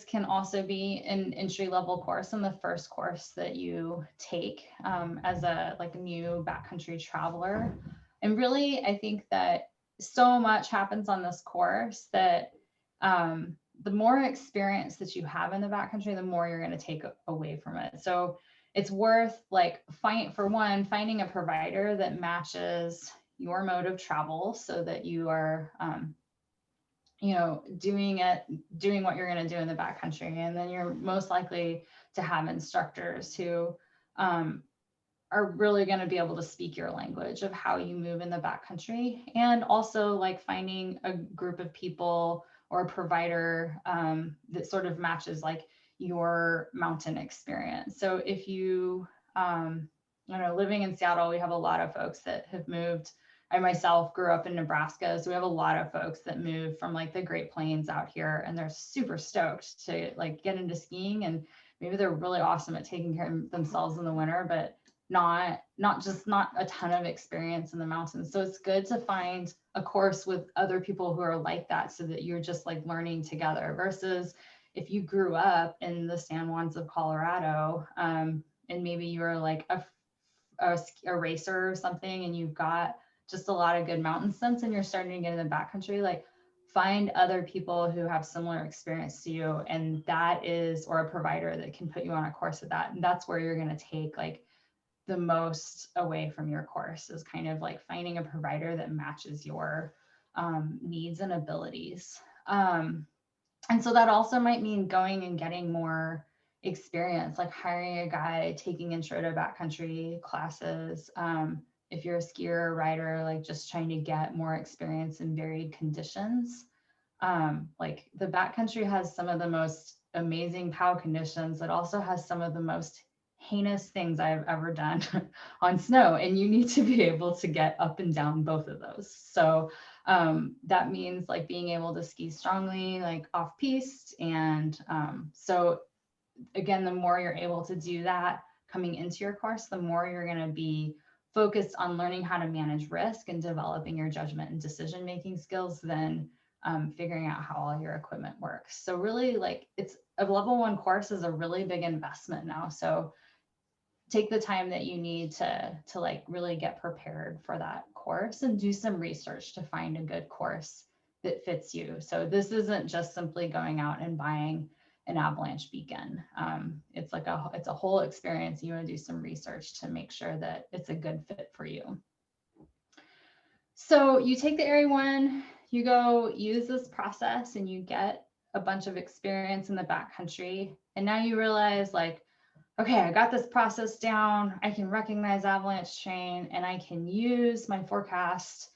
can also be an entry level course and the first course that you take as a new backcountry traveler. And really, I think that so much happens on this course that the more experience that you have in the backcountry, the more you're going to take away from it. So it's worth finding a provider that matches your mode of travel so that you are, doing what you're going to do in the backcountry. And then you're most likely to have instructors who are really going to be able to speak your language of how you move in the backcountry, and also like finding a group of people or a provider that sort of matches like your mountain experience. So if you, living in Seattle, we have a lot of folks that have moved. I myself grew up in Nebraska, so we have a lot of folks that move from like the Great Plains out here, and they're super stoked to like get into skiing, and maybe they're really awesome at taking care of themselves in the winter, but not a ton of experience in the mountains. So it's good to find a course with other people who are like that, so that you're just like learning together, versus if you grew up in the San Juans of Colorado, and maybe you're like a racer or something, and you've got just a lot of good mountain sense and you're starting to get in the backcountry, like find other people who have similar experience to you, and that is, or a provider that can put you on a course of that. And that's where you're going to take like the most away from your course, is kind of like finding a provider that matches your needs and abilities. And so that also might mean going and getting more experience, like hiring a guide, taking intro to backcountry classes. If you're a skier or rider, like just trying to get more experience in varied conditions. Like the backcountry has some of the most amazing POW conditions. It also has some of the most heinous things I've ever done on snow, and you need to be able to get up and down both of those. So that means like being able to ski strongly, like off piste. And so again, the more you're able to do that coming into your course, the more you're going to be focused on learning how to manage risk and developing your judgment and decision-making skills than figuring out how all your equipment works. So really, like, it's a level 1 course is a really big investment now. So take the time that you need to like really get prepared for that course, and do some research to find a good course that fits you. So this isn't just simply going out and buying an avalanche beacon. It's a whole experience. You want to do some research to make sure that it's a good fit for you. So you take the AIARE 1, you go use this process, and you get a bunch of experience in the backcountry. And now you realize, like, okay, I got this process down. I can recognize avalanche terrain, and I can use my forecast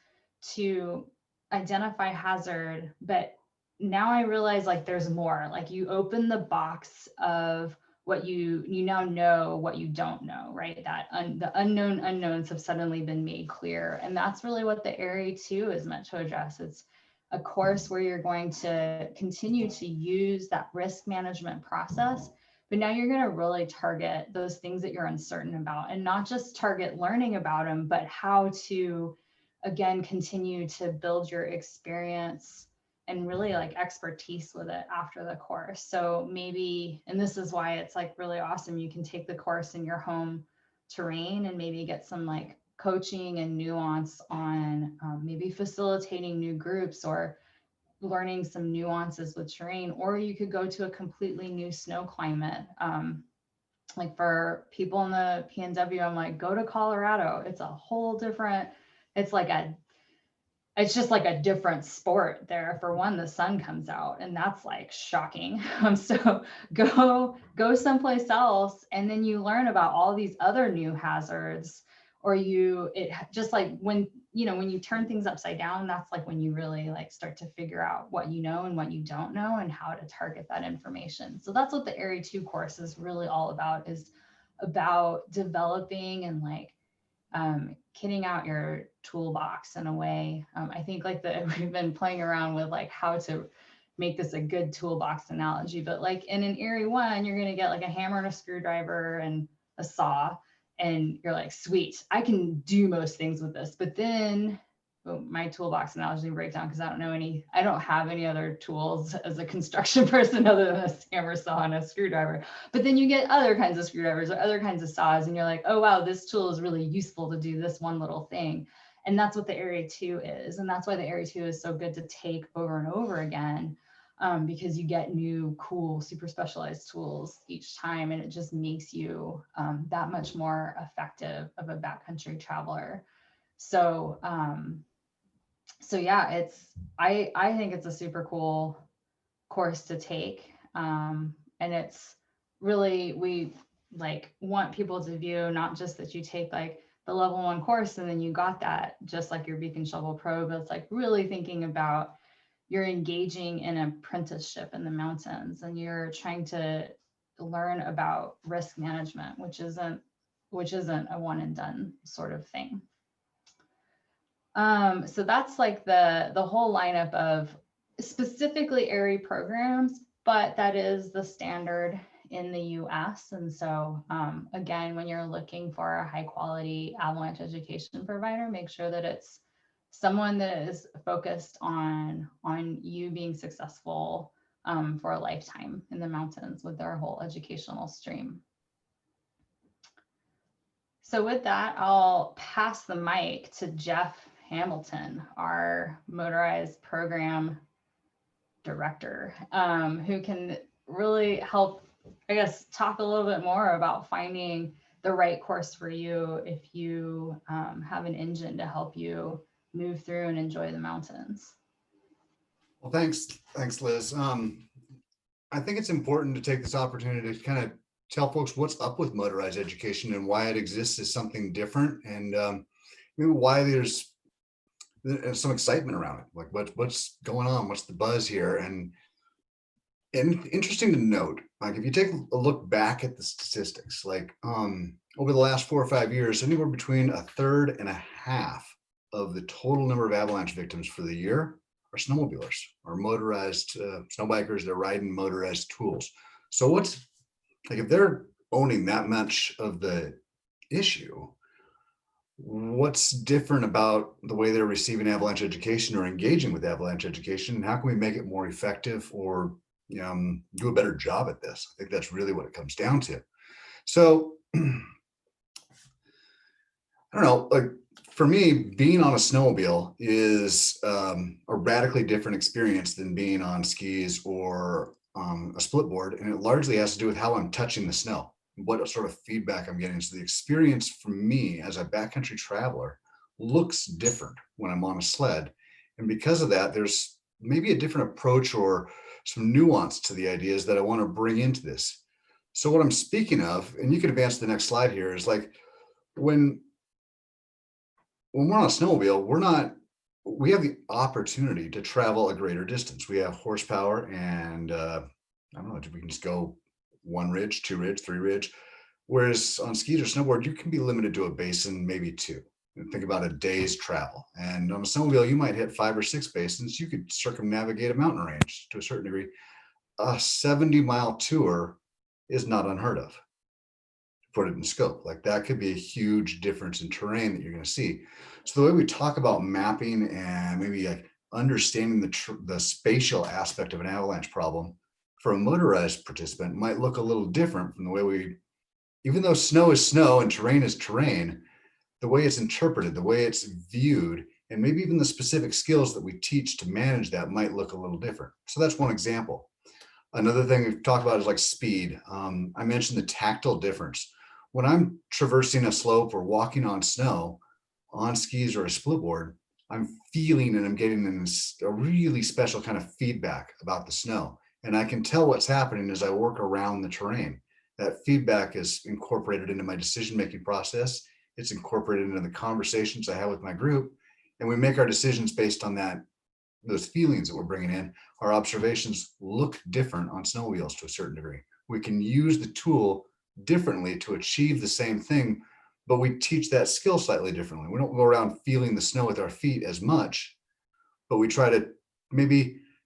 to identify hazard. But now I realize, like, there's more. Like, you open the box of what you now know what you don't know, right? That the unknown unknowns have suddenly been made clear. And that's really what the AIARE 2 is meant to address. It's a course where you're going to continue to use that risk management process, but now you're going to really target those things that you're uncertain about, and not just target learning about them, but how to, again, continue to build your experience and really like expertise with it after the course. So maybe, and this is why it's like really awesome, you can take the course in your home terrain and maybe get some like coaching and nuance on maybe facilitating new groups or learning some nuances with terrain. Or you could go to a completely new snow climate. Like for people in the PNW, I'm like, go to Colorado. It's a whole different, it's just like a different sport there. For one, the sun comes out, and that's like shocking. So go someplace else, and then you learn about all these other new hazards. Or just like when you turn things upside down, that's like when you really like start to figure out what you know and what you don't know and how to target that information. So that's what the AIARE 2 course is really all about, is about developing and like kitting out your toolbox in a way. I think like we've been playing around with like how to make this a good toolbox analogy, but like in an AIARE 1, you're going to get like a hammer and a screwdriver and a saw, and you're like, sweet, I can do most things with this. But then my toolbox analogy breaks down because I don't have any other tools as a construction person other than a hammer, saw, and a screwdriver. But then you get other kinds of screwdrivers or other kinds of saws, and you're like, oh wow, this tool is really useful to do this one little thing. And that's what the AIARE 2 is. And that's why the AIARE 2 is so good to take over and over again, because you get new, cool, super specialized tools each time. And it just makes you that much more effective of a backcountry traveler. So, yeah, I think it's a super cool course to take. And it's really, we like want people to view not just that you take like the level 1 course and then you got that just like your Beacon Shovel Pro, but it's like really thinking about you're engaging in an apprenticeship in the mountains, and you're trying to learn about risk management, which isn't a one and done sort of thing. So that's like the whole lineup of specifically AIARE programs, but that is the standard in the US. And so again, when you're looking for a high quality avalanche education provider, make sure that it's someone that is focused on you being successful for a lifetime in the mountains with their whole educational stream. So with that, I'll pass the mic to Jeff Hambleton, our Motorized Program Director, who can really help, I guess, talk a little bit more about finding the right course for you if you have an engine to help you move through and enjoy the mountains.
Well, thanks, Liz. I think it's important to take this opportunity to kind of tell folks what's up with motorized education and why it exists as something different, and maybe why there's some excitement around it. Like what's going on? What's the buzz here? And interesting to note, like if you take a look back at the statistics, like over the last 4 or 5 years, anywhere between 1/3 and 1/2 of the total number of avalanche victims for the year are snowmobilers or motorized snowbikers. They're riding motorized tools. So what's like, if they're owning that much of the issue, what's different about the way they're receiving avalanche education or engaging with avalanche education? And how can we make it more effective or do a better job at this? I think that's really what it comes down to. So I don't know, like for me, being on a snowmobile is a radically different experience than being on skis or a split board, and it largely has to do with how I'm touching the snow, what sort of feedback I'm getting. So the experience for me as a backcountry traveler looks different when I'm on a sled. And because of that, there's maybe a different approach or some nuance to the ideas that I want to bring into this. So what I'm speaking of, and you can advance to the next slide here, is like when we're on a snowmobile, we have the opportunity to travel a greater distance. We have horsepower, and I don't know, we can just go 1 ridge, 2 ridge, 3 ridge. Whereas on skis or snowboard, you can be limited to a basin, maybe 2. And think about a day's travel. And on a snowmobile, you might hit 5 or 6 basins. You could circumnavigate a mountain range to a certain degree. A 70-mile tour is not unheard of. Put it in scope, like that could be a huge difference in terrain that you're going to see. So the way we talk about mapping and maybe like understanding the spatial aspect of an avalanche problem for a motorized participant might look a little different from the way even though snow is snow and terrain is terrain, the way it's interpreted, the way it's viewed, and maybe even the specific skills that we teach to manage that might look a little different. So that's one example. Another thing we've talked about is like speed. I mentioned the tactile difference. When I'm traversing a slope or walking on snow on skis or a split board, I'm feeling and I'm getting a really special kind of feedback about the snow. And I can tell what's happening as I work around the terrain. That feedback is incorporated into my decision-making process. It's incorporated into the conversations I have with my group. And we make our decisions based on those feelings that we're bringing in. Our observations look different on snowmobiles to a certain degree. We can use the tool differently to achieve the same thing, but we teach that skill slightly differently. We don't go around feeling the snow with our feet as much, but we try to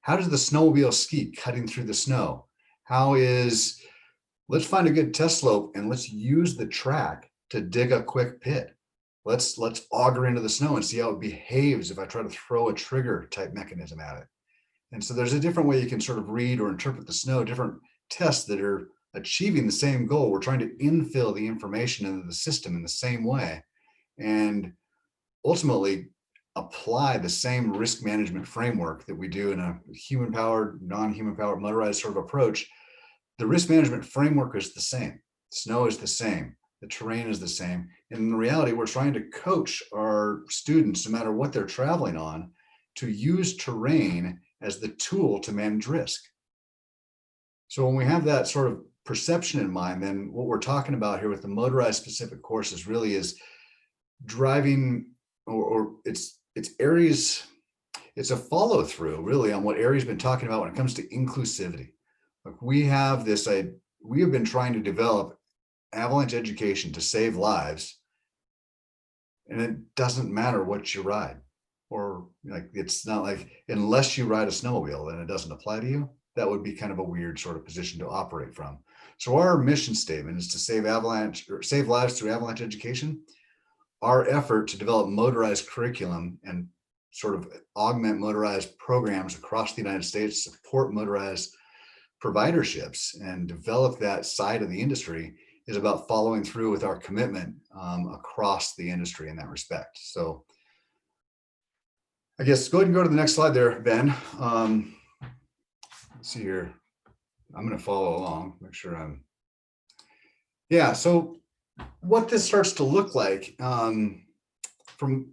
how does the snowmobile ski cutting through the snow? Let's find a good test slope and let's use the track to dig a quick pit. Let's auger into the snow and see how it behaves if I try to throw a trigger type mechanism at it. And so there's a different way you can sort of read or interpret the snow, different tests that are achieving the same goal. We're trying to infill the information into the system in the same way and ultimately apply the same risk management framework that we do in a human powered, non-human powered motorized sort of approach. The risk management framework is the same. Snow is the same. The terrain is the same. And in reality, we're trying to coach our students, no matter what they're traveling on, to use terrain as the tool to manage risk. So when we have that sort of perception in mind, then what we're talking about here with the motorized specific courses really is driving, or it's AIARE's, it's a follow through really on what AIARE's been talking about when it comes to inclusivity. Like we have been trying to develop avalanche education to save lives, and it doesn't matter what you ride, or like it's not like unless you ride a snowmobile then it doesn't apply to you. That would be kind of a weird sort of position to operate from. So our mission statement is to save lives through avalanche education. Our effort to develop motorized curriculum and sort of augment motorized programs across the United States, support motorized providerships and develop that side of the industry is about following through with our commitment across the industry in that respect. So I guess go ahead and go to the next slide there, Ben. Let's see here. I'm going to follow along, make sure so what this starts to look like from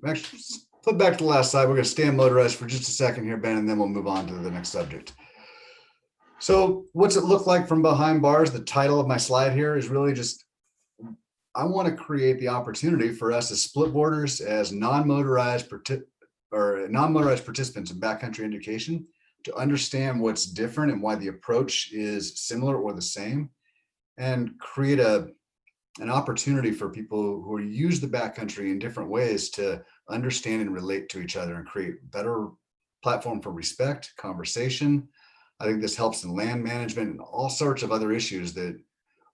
actually flip back to the last slide. We're going to stay on motorized for just a second here, Ben, and then we'll move on to the next subject. So what's it look like from behind bars? The title of my slide here is really just, I want to create the opportunity for us as split boarders, as non-motorized participants in backcountry education to understand what's different and why the approach is similar or the same, and create an opportunity for people who use the backcountry in different ways to understand and relate to each other and create better platform for respect, conversation. I think this helps in land management and all sorts of other issues that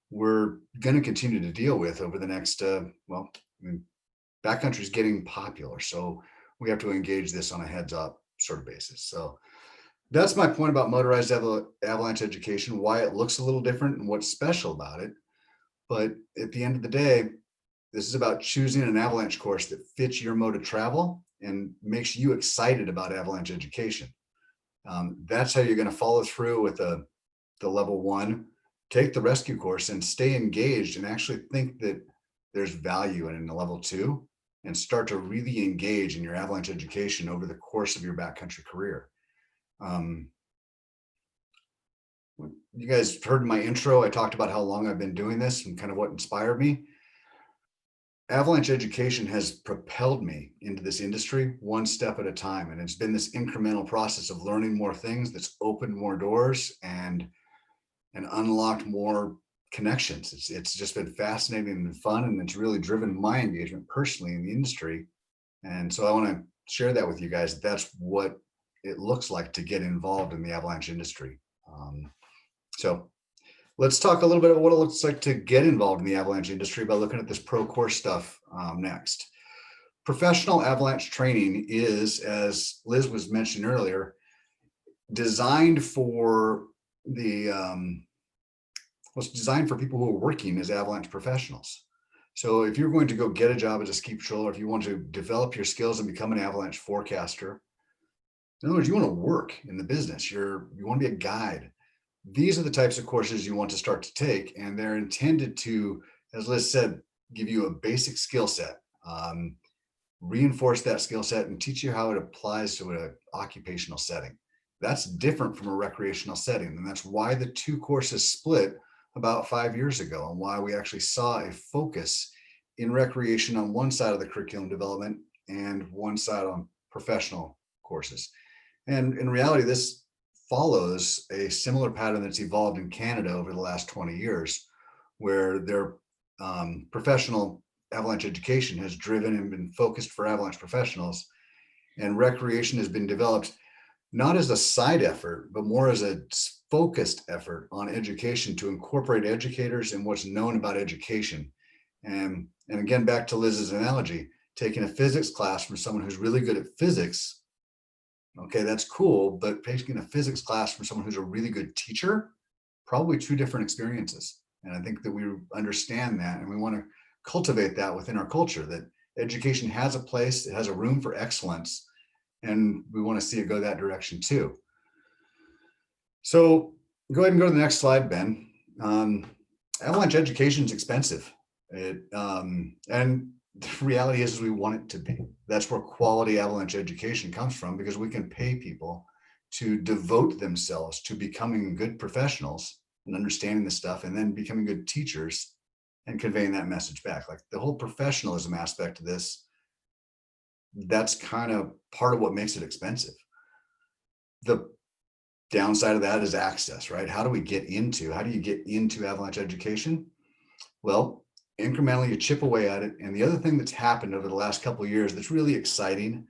we're going to continue to deal with over the next, backcountry is getting popular. So we have to engage this on a heads up sort of basis. So that's my point about motorized avalanche education, why it looks a little different and what's special about it. But at the end of the day, this is about choosing an avalanche course that fits your mode of travel and makes you excited about avalanche education. That's how you're going to follow through with a the level 1, take the rescue course and stay engaged and actually think that there's value in the level 2 and start to really engage in your avalanche education over the course of your backcountry career. You guys heard in my intro, I talked about how long I've been doing this and kind of what inspired me. Avalanche education has propelled me into this industry one step at a time. And it's been this incremental process of learning more things that's opened more doors and unlocked more connections. It's just been fascinating and fun, and it's really driven my engagement personally in the industry. And so I want to share that with you guys. That's what it looks like to get involved in the avalanche industry. So let's talk a little bit about what it looks like to get involved in the avalanche industry by looking at this pro course stuff next. Professional avalanche training is, as Liz was mentioning earlier, designed for it's designed for people who are working as avalanche professionals. So if you're going to go get a job as a ski patroller, if you want to develop your skills and become an avalanche forecaster, in other words, you want to work in the business, you want to be a guide. These are the types of courses you want to start to take, and they're intended to, as Liz said, give you a basic skill set, reinforce that skill set, and teach you how it applies to an occupational setting. That's different from a recreational setting, and that's why the two courses split about 5 years ago, and why we actually saw a focus in recreation on one side of the curriculum development and one side on professional courses. And in reality, this follows a similar pattern that's evolved in Canada over the last 20 years, where their professional avalanche education has driven and been focused for avalanche professionals, and recreation has been developed not as a side effort, but more as a focused effort on education to incorporate educators and what's known about education. And again, back to Liz's analogy, taking a physics class from someone who's really good at physics, okay, that's cool, but taking a physics class from someone who's a really good teacher, probably two different experiences. And I think that we understand that, and we want to cultivate that within our culture, that education has a place, it has a room for excellence, and we want to see it go that direction too. So go ahead and go to the next slide, Ben. Avalanche education is expensive. And the reality is we want it to be. That's where quality avalanche education comes from, because we can pay people to devote themselves to becoming good professionals and understanding the stuff, and then becoming good teachers and conveying that message back. Like the whole professionalism aspect of this, that's kind of part of what makes it expensive. The downside of that is access, right? How do you get into avalanche education? Well, incrementally you chip away at it. And the other thing that's happened over the last couple of years that's really exciting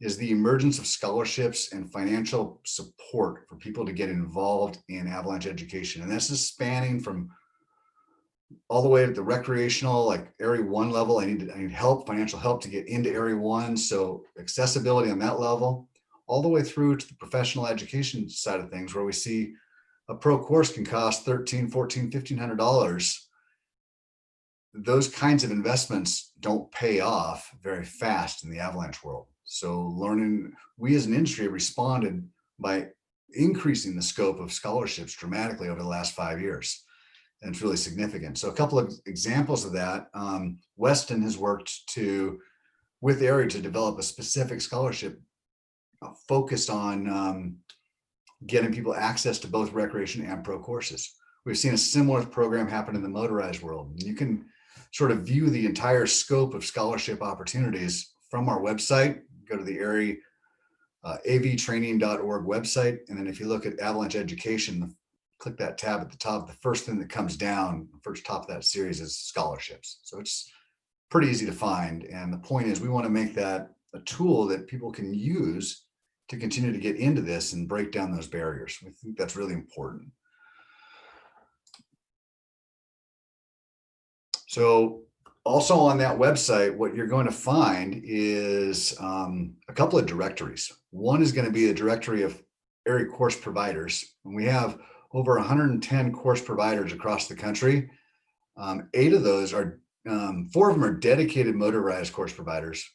is the emergence of scholarships and financial support for people to get involved in avalanche education. And this is spanning from all the way to the recreational, like Area 1 level. I need help, financial help to get into Area 1. So accessibility on that level, all the way through to the professional education side of things, where we see a pro course can cost $1,300, $1,400, $1,500. Those kinds of investments don't pay off very fast in the avalanche world. So we as an industry responded by increasing the scope of scholarships dramatically over the last 5 years. And it's really significant. So a couple of examples of that, Weston has worked with AIARE to develop a specific scholarship focused on getting people access to both recreation and pro courses. We've seen a similar program happen in the motorized world. You can sort of view the entire scope of scholarship opportunities from our website. Go to the AIARE avtraining.org website. And then if you look at avalanche education, click that tab at the top. The first thing that comes down, first top of that series, is scholarships. So it's pretty easy to find. And the point is, we want to make that a tool that people can use to continue to get into this and break down those barriers. We think that's really important. So also on that website, what you're going to find is a couple of directories. One is going to be a directory of AIARE course providers. And we have over 110 course providers across the country. 8 of those are, 4 of them are dedicated motorized course providers.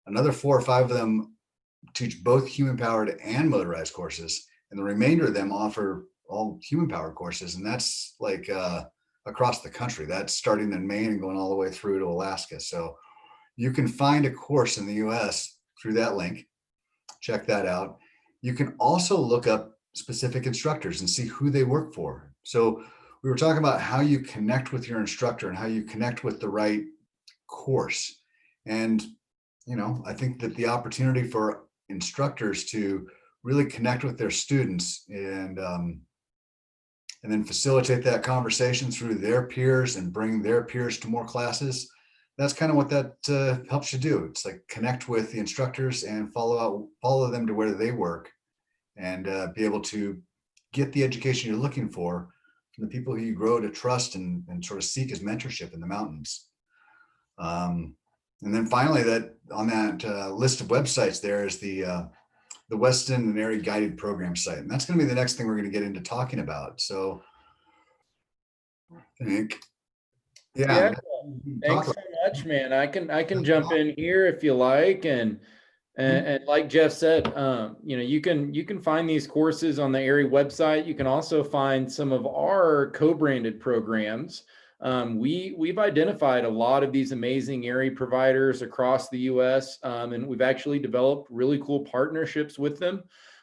Another 4 or 5 of them teach both human powered and motorized courses. And the remainder of them offer all human power courses, and that's like across the country. That's starting in Maine and going all the way through to Alaska. So you can find a course in the US through that link. Check that out. You can also look up specific instructors and see who they work for. So we were talking about how you connect with your instructor and how you connect with the right course. And, you know, I think that the opportunity for instructors to really connect with their students and then facilitate that conversation through their peers and bring their peers to more classes. That's kind of what that helps you do. It's like connect with the instructors and follow them to where they work, and be able to get the education you're looking for from the people who you grow to trust and sort of seek as mentorship in the mountains. And then finally, that on that list of websites there is the Weston and AIARE Guided Program site, and that's going to be the next thing we're going to get into talking about. So I think, yeah.
Thanks so much, man. I can jump in here if you like, and like Jeff said, you know, you can find these courses on the AIARE website. You can also find some of our co-branded programs. We've identified a lot of these amazing AIARE providers across the U.S., and we've actually developed really cool partnerships with them.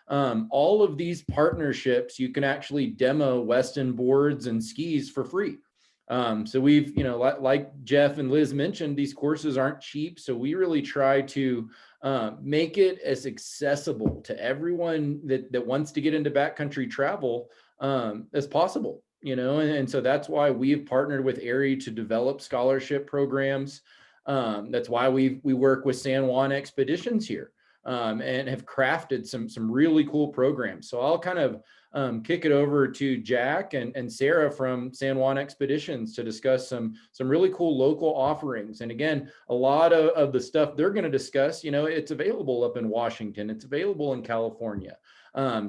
All of these partnerships, you can actually demo Weston boards and skis for free. So we've, you know, like Jeff and Liz mentioned, these courses aren't cheap. So we really try to make it as accessible to everyone that wants to get into backcountry travel as possible, you know, and so that's why we've partnered with AIARE to develop scholarship programs. That's why we work with San Juan Expeditions here, and have crafted some really cool programs. So I'll kind of kick it over to Jack and Sarah from San Juan Expeditions to discuss some really cool local offerings. And again, a lot of the stuff they're going to discuss, you know, it's available up in Washington, it's available in California.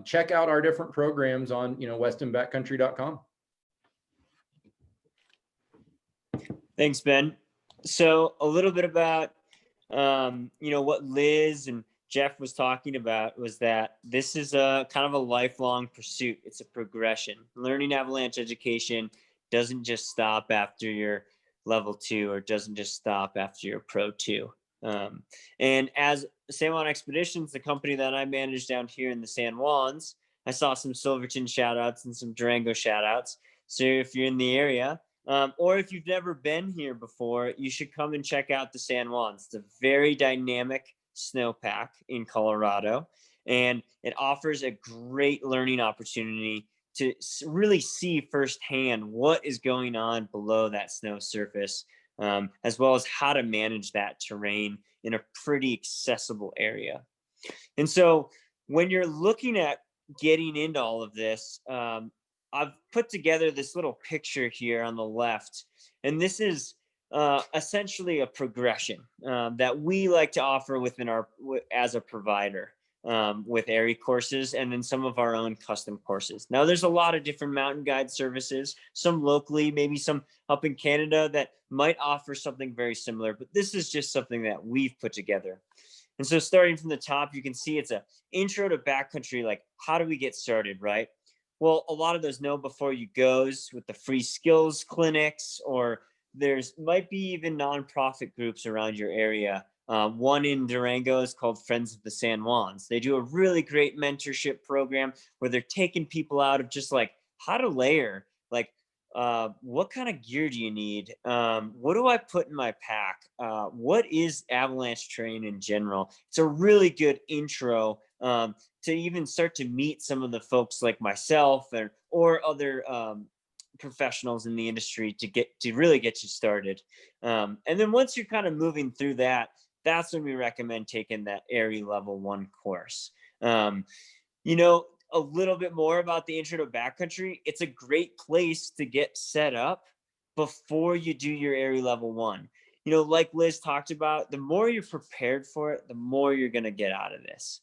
Check out our different programs on, you know, westonbackcountry.com.
Thanks, Ben. So a little bit about, you know, what Liz and Jeff was talking about was that this is a kind of a lifelong pursuit. It's a progression. Learning avalanche education doesn't just stop after your level 2, or doesn't just stop after your pro 2. And as San Juan Expeditions, the company that I manage down here in the San Juans, I saw some Silverton shout outs and some Durango shout outs. So if you're in the area, or if you've never been here before, you should come and check out the San Juans. It's a very dynamic snowpack in Colorado, and it offers a great learning opportunity to really see firsthand what is going on below that snow surface, as well as how to manage that terrain in a pretty accessible area. And so when you're looking at getting into all of this, I've put together this little picture here on the left, and this is essentially a progression that we like to offer within our as a provider with AIARE courses, and then some of our own custom courses. Now, there's a lot of different mountain guide services, some locally, maybe some up in Canada that might offer something very similar, but this is just something that we've put together. And so starting from the top, you can see it's an intro to backcountry, like how do we get started, right? Well, a lot of those know before you goes with the free skills clinics, or there's might be even nonprofit groups around your area. One in Durango is called Friends of the San Juans. They do a really great mentorship program where they're taking people out of just like how to layer, like what kind of gear do you need? What do I put in my pack? What is avalanche terrain in general? It's a really good intro to even start to meet some of the folks like myself or other professionals in the industry to really get you started. And then once you're kind of moving through that, that's when we recommend taking that AIARE Level 1 course. You know, a little bit more about the intro to backcountry. It's a great place to get set up before you do your AIARE Level 1. You know, like Liz talked about, the more you're prepared for it, the more you're going to get out of this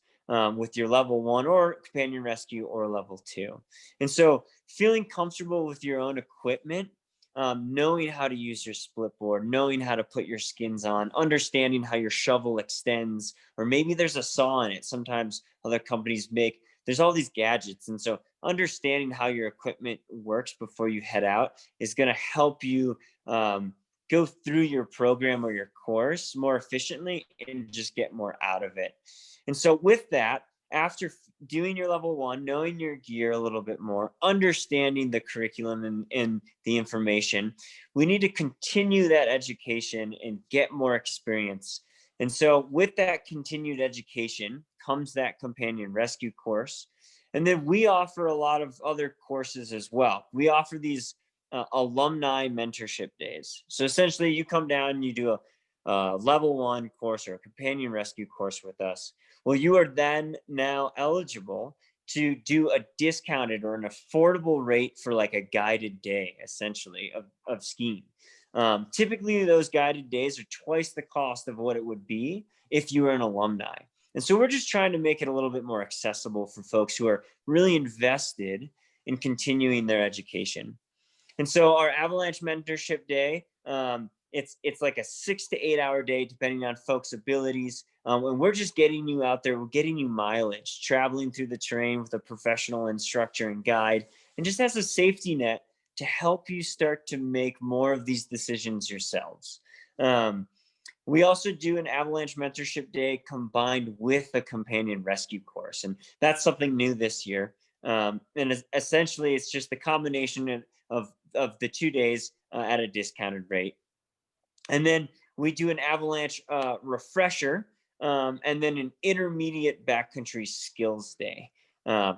with your Level 1 or companion rescue or Level 2. And so feeling comfortable with your own equipment, knowing how to use your split board, knowing how to put your skins on, understanding how your shovel extends, or maybe there's a saw in it. Sometimes other companies make there's all these gadgets. And so understanding how your equipment works before you head out is going to help you go through your program or your course more efficiently and just get more out of it. And so with that, after doing your level 1, knowing your gear a little bit more, understanding the curriculum and the information, we need to continue that education and get more experience. And so with that continued education comes that companion rescue course. And then we offer a lot of other courses as well. We offer these alumni mentorship days. So essentially you come down and you do a level 1 course or a companion rescue course with us. Well, you are then now eligible to do a discounted or an affordable rate for like a guided day, essentially, of skiing. Typically, those guided days are twice the cost of what it would be if you were an alumni. And so we're just trying to make it a little bit more accessible for folks who are really invested in continuing their education. And so our Avalanche Mentorship Day, it's like a 6 to 8 hour day, depending on folks' abilities. And we're just getting you out there. We're getting you mileage, traveling through the terrain with a professional instructor and guide, and just as a safety net to help you start to make more of these decisions yourselves. We also do an Avalanche Mentorship Day combined with a companion rescue course. And that's something new this year. And essentially, it's just the combination of the 2 days at a discounted rate. And then we do an Avalanche refresher and then an intermediate backcountry skills day.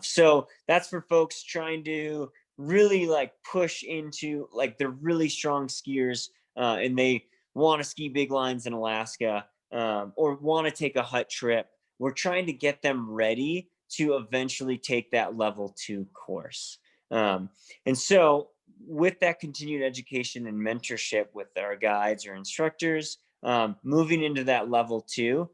So that's for folks trying to really like push into like they're really strong skiers and they want to ski big lines in Alaska or want to take a hut trip. We're trying to get them ready to eventually take that level 2 course. And so with that continued education and mentorship with our guides or instructors, moving into that level 2,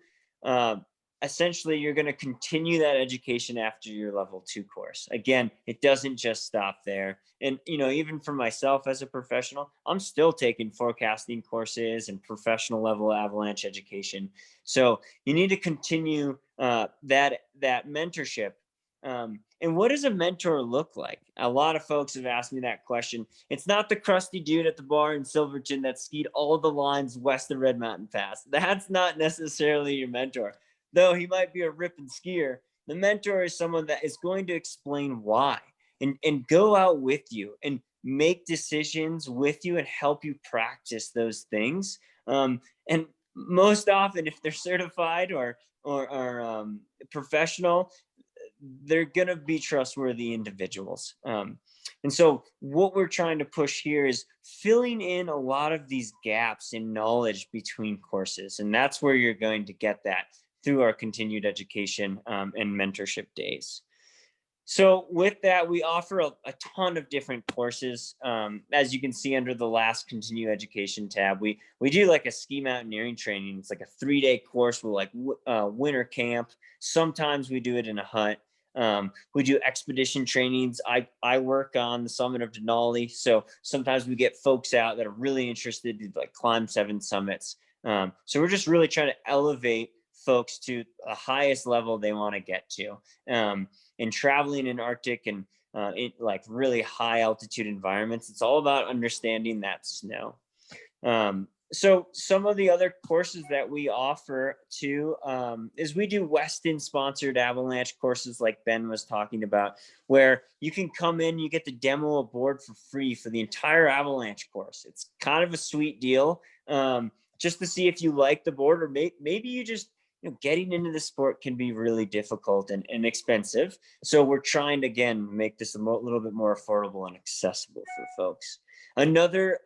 essentially you're going to continue that education after your level 2 course. Again, it doesn't just stop there. And, you know, even for myself as a professional, I'm still taking forecasting courses and professional level avalanche education. So you need to continue that mentorship. And what does a mentor look like? A lot of folks have asked me that question. It's not the crusty dude at the bar in Silverton that skied all the lines west of Red Mountain Pass. That's not necessarily your mentor. Though he might be a ripping skier, the mentor is someone that is going to explain why and go out with you and make decisions with you and help you practice those things. And most often, if they're certified or professional, they're going to be trustworthy individuals. And so what we're trying to push here is filling in a lot of these gaps in knowledge between courses. And that's where you're going to get that through our continued education and mentorship days. So with that, we offer a ton of different courses. As you can see under the last continue education tab, we do like a ski mountaineering training. It's like a 3-day course with like winter camp. Sometimes we do it in a hut. We do expedition trainings. I work on the summit of Denali. So sometimes we get folks out that are really interested to like climb 7 summits. So we're just really trying to elevate folks to the highest level they want to get to. And traveling in Arctic and in like really high altitude environments, it's all about understanding that snow. So some of the other courses that we offer too is we do Westin sponsored avalanche courses like Ben was talking about, where you can come in, you get to demo a board for free for the entire avalanche course. It's kind of a sweet deal just to see if you like the board, or maybe you just, you know, getting into the sport can be really difficult and expensive. So we're trying to, again, make this a little bit more affordable and accessible for folks. Another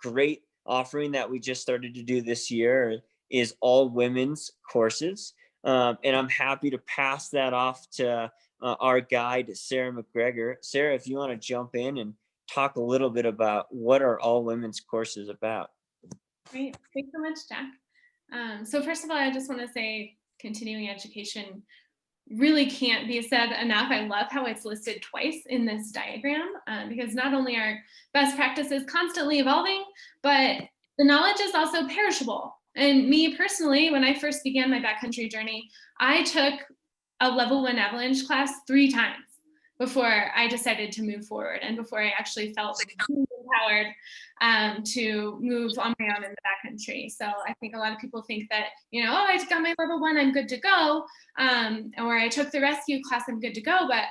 great offering that we just started to do this year is all women's courses. And I'm happy to pass that off to our guide, Sarah MacGregor. Sarah, if you want to jump in and talk a little bit about what are all women's courses about.
Great. Thanks so much, Jack. So first of all, I just want to say continuing education really can't be said enough. I love how it's listed twice in this diagram because not only are best practices constantly evolving, but the knowledge is also perishable. And me personally, when I first began my backcountry journey, I took a level 1 avalanche class 3 times before I decided to move forward and before I actually felt empowered to move on my own in the backcountry. So I think a lot of people think that, you know, oh, I got my level 1, I'm good to go. Or I took the rescue class, I'm good to go. But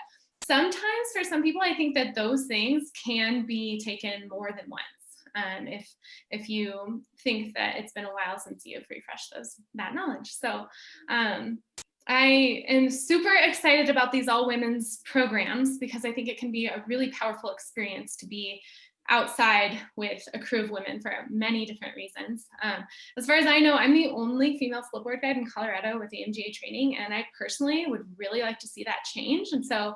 sometimes for some people, I think that those things can be taken more than once. If you think that it's been a while since you've refreshed that knowledge. So I am super excited about these all women's programs because I think it can be a really powerful experience to be outside with a crew of women for many different reasons. As far as I know, I'm the only female flipboard guide in Colorado with AMGA training, and I personally would really like to see that change. And so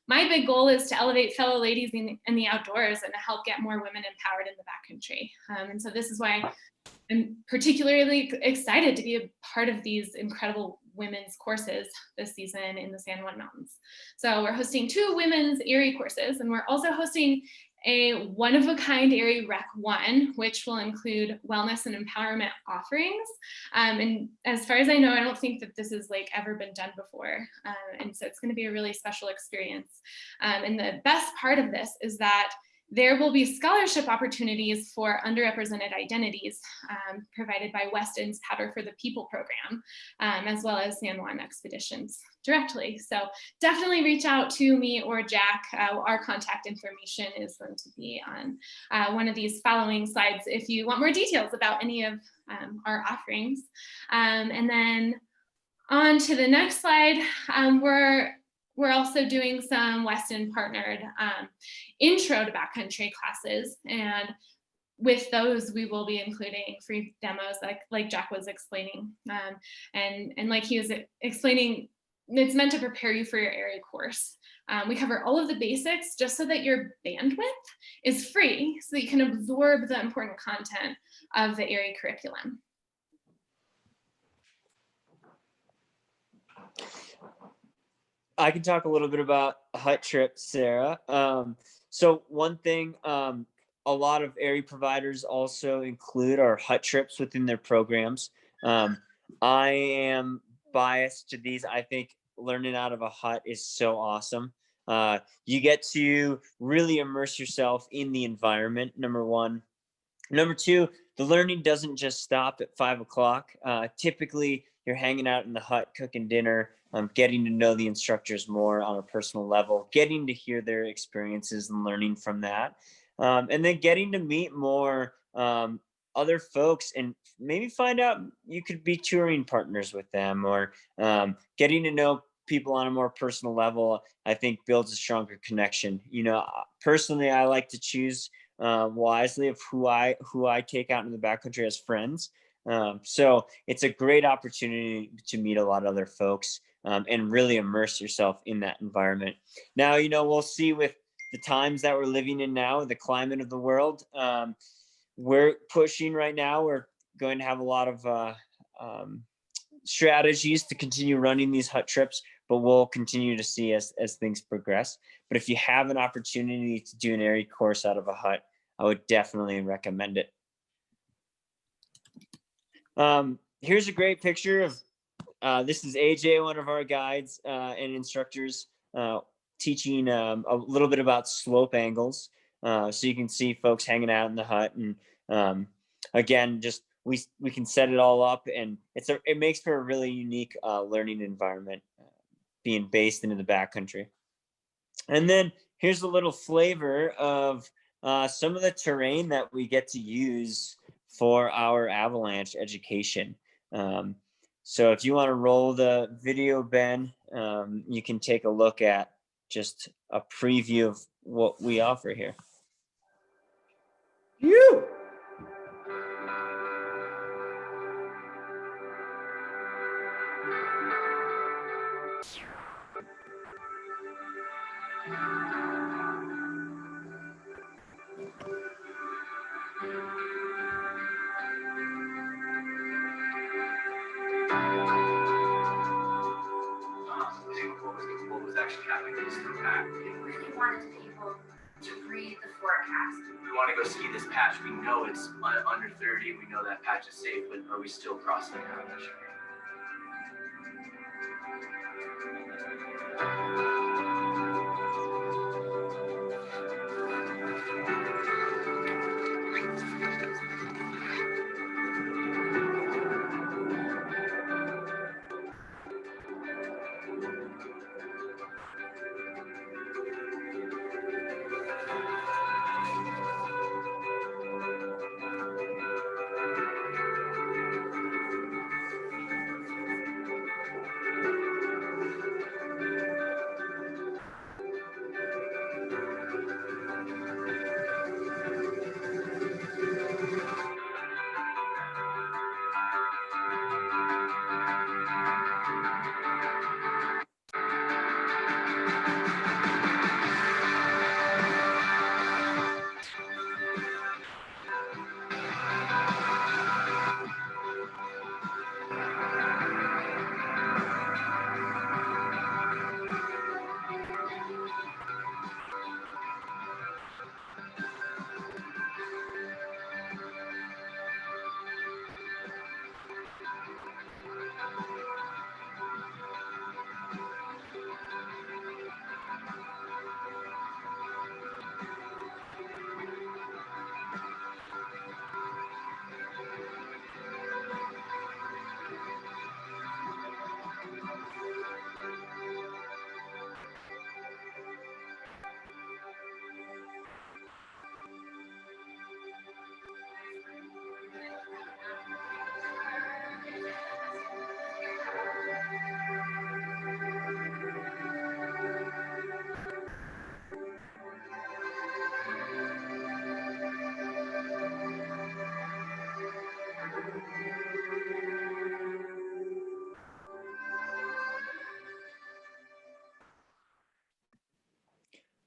my big goal is to elevate fellow ladies in the outdoors and to help get more women empowered in the backcountry. And so this is why I'm particularly excited to be a part of these incredible women's courses this season in the San Juan Mountains. So we're hosting 2 women's AIARE courses, and we're also hosting a one-of-a-kind AIARE Rec 1, which will include wellness and empowerment offerings. And as far as I know, I don't think that this has like ever been done before. And so it's going to be a really special experience. And the best part of this is that there will be scholarship opportunities for underrepresented identities provided by Weston's Powder for the People program, as well as San Juan Expeditions directly. So definitely reach out to me or Jack. Our contact information is going to be on one of these following slides if you want more details about any of our offerings. And then on to the next slide, we're also doing some Weston partnered intro to backcountry classes. And with those, we will be including free demos like Jack was explaining. And like he was explaining, it's meant to prepare you for your AIARE course. We cover all of the basics just so that your bandwidth is free so that you can absorb the important content of the AIARE curriculum.
I can talk a little bit about hut trips, Sarah. So one thing, a lot of AIARE providers also include our hut trips within their programs. I am biased to these. I think learning out of a hut is so awesome. You get to really immerse yourself in the environment, number one. Number two, the learning doesn't just stop at 5 o'clock. Typically, you're hanging out in the hut, cooking dinner, getting to know the instructors more on a personal level, getting to hear their experiences and learning from that. And then getting to meet more other folks and maybe find out you could be touring partners with them, or getting to know people on a more personal level, I think builds a stronger connection. You know, personally, I like to choose wisely of who I take out in the backcountry as friends. So it's a great opportunity to meet a lot of other folks and really immerse yourself in that environment. Now, you know, we'll see with the times that we're living in now, the climate of the world, we're pushing right now. We're going to have a lot of strategies to continue running these hut trips, but we'll continue to see as things progress. But if you have an opportunity to do an AIARE course out of a hut, I would definitely recommend it. Here's a great picture of, this is AJ, one of our guides and instructors, teaching a little bit about slope angles. So you can see folks hanging out in the hut, and again, just we can set it all up, and it makes for a really unique learning environment being based into the backcountry. And then here's a little flavor of some of the terrain that we get to use for our avalanche education. So if you want to roll the video, Ben, you can take a look at just a preview of what we offer here.
You.
What was actually happening to this pack? We really wanted people to read the forecast. We want to go ski this patch. We know it's under 30. We know that patch is safe, but are we still crossing the avalanche?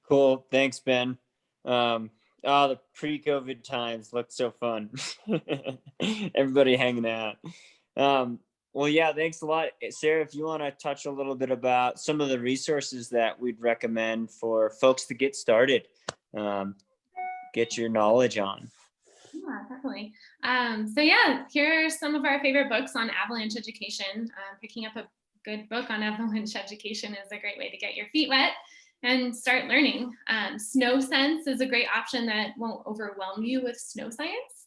Cool. Thanks, Ben. The pre-COVID times looked so fun. Everybody hanging out. Well, yeah, thanks a lot. Sarah, if you want to touch a little bit about some of the resources that we'd recommend for folks to get started, get your knowledge on.
Yeah, definitely. So yeah, here are some of our favorite books on avalanche education. Picking up a good book on avalanche education is a great way to get your feet wet and start learning. Snow Sense is a great option that won't overwhelm you with snow science.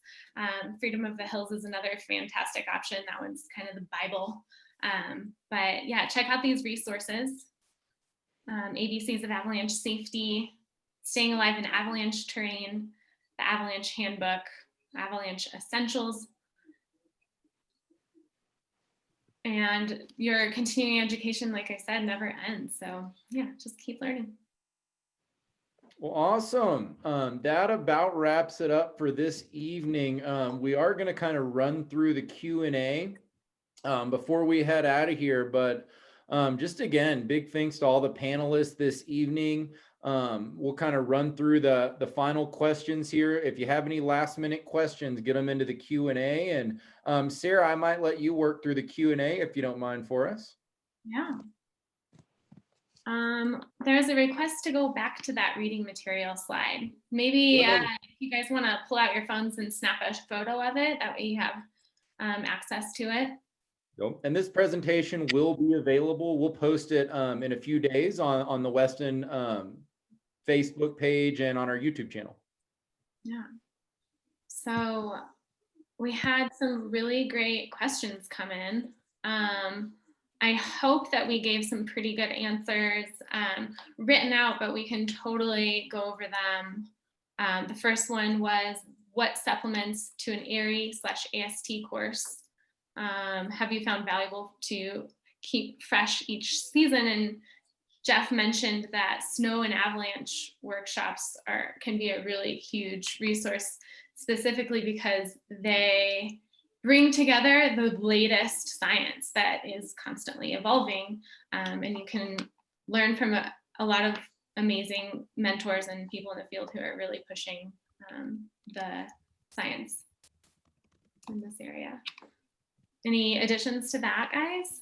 Freedom of the Hills is another fantastic option. That one's kind of the Bible. But yeah, check out these resources. ABCs of Avalanche Safety, Staying Alive in Avalanche Terrain, the Avalanche Handbook, Avalanche Essentials, and your continuing education, like I said, never ends. So yeah, just keep learning.
Well, awesome. That about wraps it up for this evening. We are going to kind of run through the Q&A before we head out of here, but just again, big thanks to all the panelists this evening. We'll kind of run through the final questions here. If you have any last minute questions, get them into the Q&A. And Sarah, I might let you work through the Q&A if you don't mind for us.
Yeah. There's a request to go back to that reading material slide. Maybe if you guys want to pull out your phones and snap a photo of it, that way you have access to it.
And this presentation will be available. We'll post it in a few days on the Weston Facebook page and on our YouTube channel.
Yeah. So we had some really great questions come in. I hope that we gave some pretty good answers written out, but we can totally go over them. The first one was, what supplements to an AIARE/AST course have you found valuable to keep fresh each season? And Jeff mentioned that snow and avalanche workshops can be a really huge resource, specifically because they bring together the latest science that is constantly evolving, and you can learn from a lot of amazing mentors and people in the field who are really pushing the science in this area. Any additions to that, guys?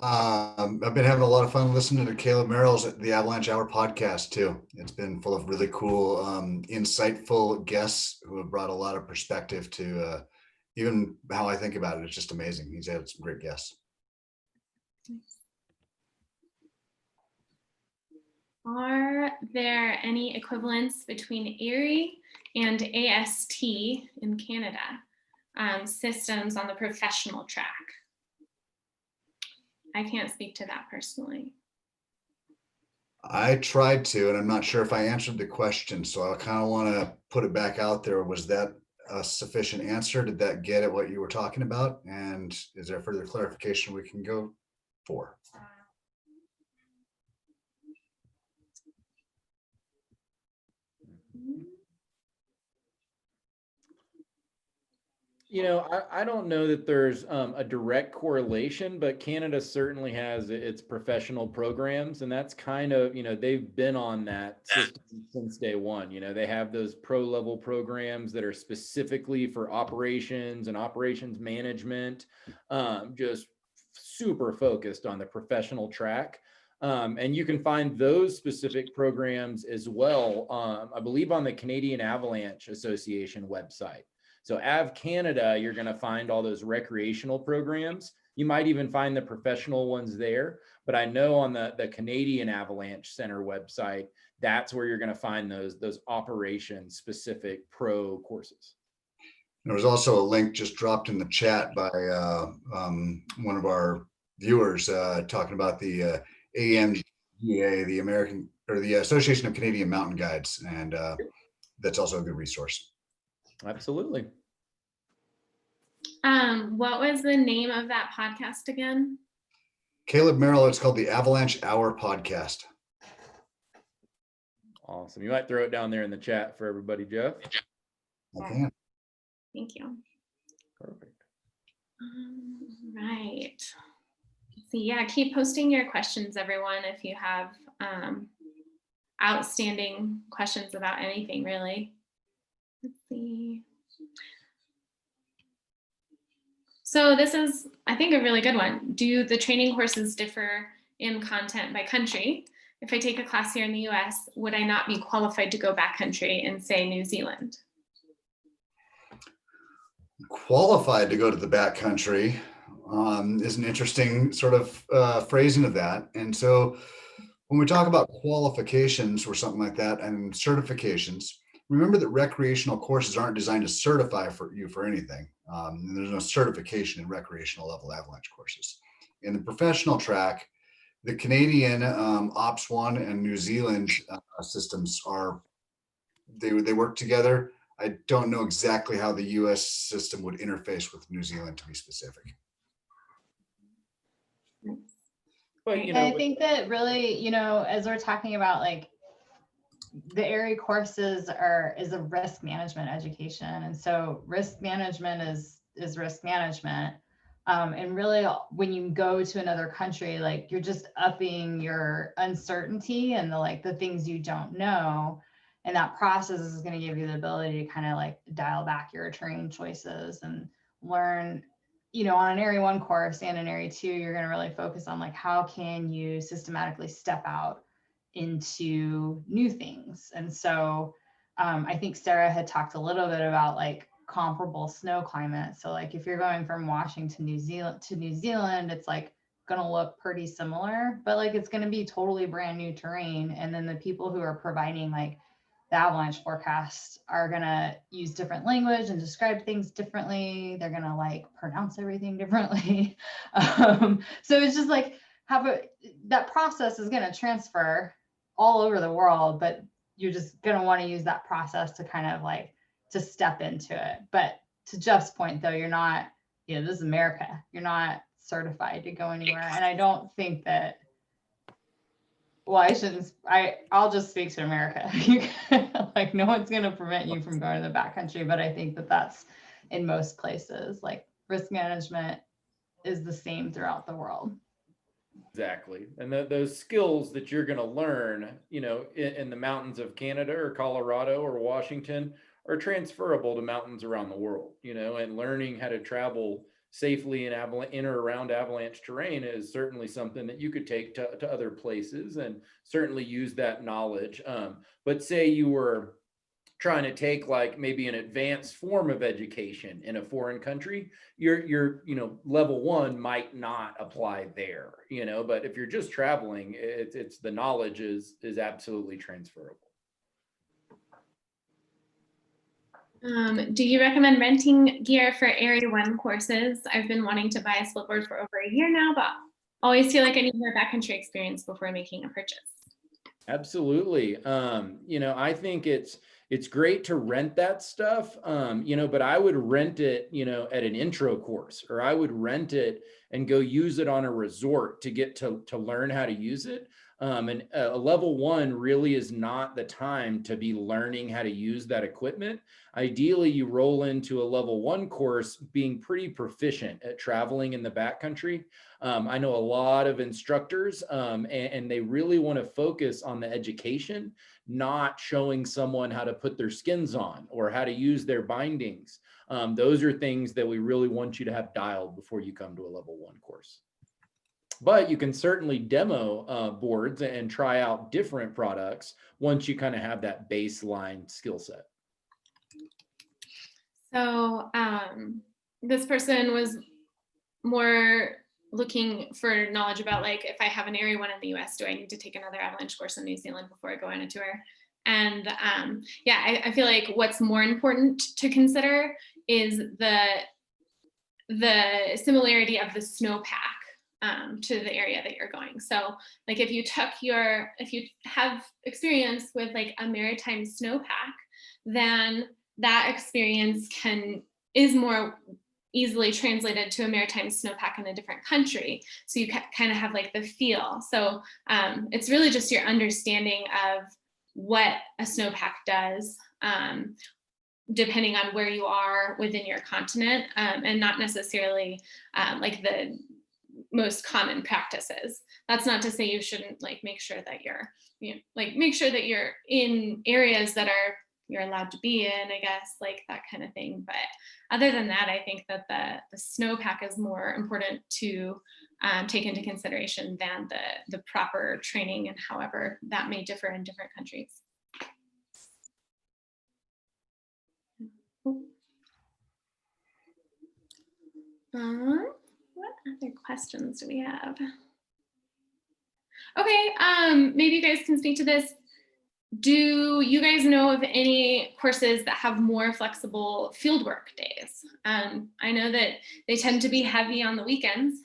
I've been having a lot of fun listening to Caleb Merrill's The Avalanche Hour podcast too. It's been full of really cool, insightful guests who have brought a lot of perspective to even how I think about it. It's just amazing. He's had some great guests.
Are there any equivalents between AIARE and AST in Canada systems on the professional track? I can't speak to that personally.
I tried to, and I'm not sure if I answered the question, so I kind of want to put it back out there. Was that a sufficient answer? Did that get at what you were talking about? And is there further clarification we can go for?
You know, I don't know that there's a direct correlation, but Canada certainly has its professional programs, and that's kind of, you know, they've been on that system since day one. You know, they have those pro level programs that are specifically for operations and operations management, just super focused on the professional track. And you can find those specific programs as well, I believe, on the Canadian Avalanche Association website. So Av Canada, you're going to find all those recreational programs. You might even find the professional ones there. But I know on the Canadian Avalanche Center website, that's where you're going to find those operation specific pro courses.
There was also a link just dropped in the chat by one of our viewers talking about the AMGA, the American or the Association of Canadian Mountain Guides, and that's also a good resource.
Absolutely.
What was the name of that podcast again?
Caleb Merrill, it's called the Avalanche Hour Podcast.
Awesome. You might throw it down there in the chat for everybody, Jeff.
I can.
Thank you.
Perfect.
Right. So yeah, keep posting your questions, everyone, if you have outstanding questions about anything, really. Let's see. So this is, I think, a really good one. Do the training courses differ in content by country? If I take a class here in the US, would I not be qualified to go backcountry in, say, New Zealand?
Qualified to go to the backcountry is an interesting sort of phrasing of that. And so when we talk about qualifications or something like that and certifications, remember that recreational courses aren't designed to certify for you for anything. And there's no certification in recreational level avalanche courses. In the professional track, the Canadian Ops 1 and New Zealand systems they work together. I don't know exactly how the US system would interface with New Zealand, to be specific.
But, you
And I
know,
think that really, you know, as we're talking about like the AIARE courses is a risk management education. And so risk management is risk management. And really when you go to another country, like you're just upping your uncertainty and the things you don't know. And that process is going to give you the ability to kind of like dial back your terrain choices and learn, you know, on an AIARE 1 course and an AIARE 2, you're going to really focus on like, how can you systematically step out into new things. And so I think Sarah had talked a little bit about like comparable snow climate. So like if you're going from Washington to New Zealand, it's like going to look pretty similar, but like it's going to be totally brand new terrain. And then the people who are providing like the avalanche forecast are going to use different language and describe things differently. They're going to like pronounce everything differently. So it's just like that process is going to transfer all over the world, but you're just going to want to use that process to kind of like to step into it. But to Jeff's point though, you're not, you know, this is America. You're not certified to go anywhere. And I don't think that, well, I'll just speak to America. Like no one's going to prevent you from going to the backcountry, but I think that that's in most places. Like risk management is the same throughout the world.
Exactly. And those skills that you're going to learn, you know, in the mountains of Canada or Colorado or Washington are transferable to mountains around the world, you know, and learning how to travel safely in or around avalanche terrain is certainly something that you could take to other places and certainly use that knowledge. But say you were trying to take like maybe an advanced form of education in a foreign country, your level 1 might not apply there, but if you're just traveling, it's the knowledge is absolutely transferable.
Do you recommend renting gear for Area 1 courses? I've been wanting to buy a splitboard for over a year now, but always feel like I need more backcountry experience before making a purchase.
Absolutely. I think it's great to rent that stuff, but I would rent it, at an intro course, or I would rent it and go use it on a resort to get to learn how to use it. And a level 1 really is not the time to be learning how to use that equipment. Ideally, you roll into a level 1 course being pretty proficient at traveling in the backcountry. I know a lot of instructors, and they really want to focus on the education, not showing someone how to put their skins on or how to use their bindings. Those are things that we really want you to have dialed before you come to a level 1 course. But you can certainly demo boards and try out different products once you kind of have that baseline skill set.
So this person was more looking for knowledge about, like, if I have an Area 1 in the US, do I need to take another avalanche course in New Zealand before I go on a tour? And I feel like what's more important to consider is the similarity of the snowpack to the area that you're going. So like if you have experience with like a maritime snowpack, then that experience is more easily translated to a maritime snowpack in a different country. So you kind of have like the feel. So it's really just your understanding of what a snowpack does, depending on where you are within your continent, and not necessarily like the most common practices. That's not to say you shouldn't like make sure that you're in areas that you're allowed to be in, I guess, like that kind of thing. But other than that, I think that the snowpack is more important to take into consideration than the proper training, and however that may differ in different countries. What other questions do we have? Okay, maybe you guys can speak to this. Do you guys know of any courses that have more flexible fieldwork days? I know that they tend to be heavy on the weekends.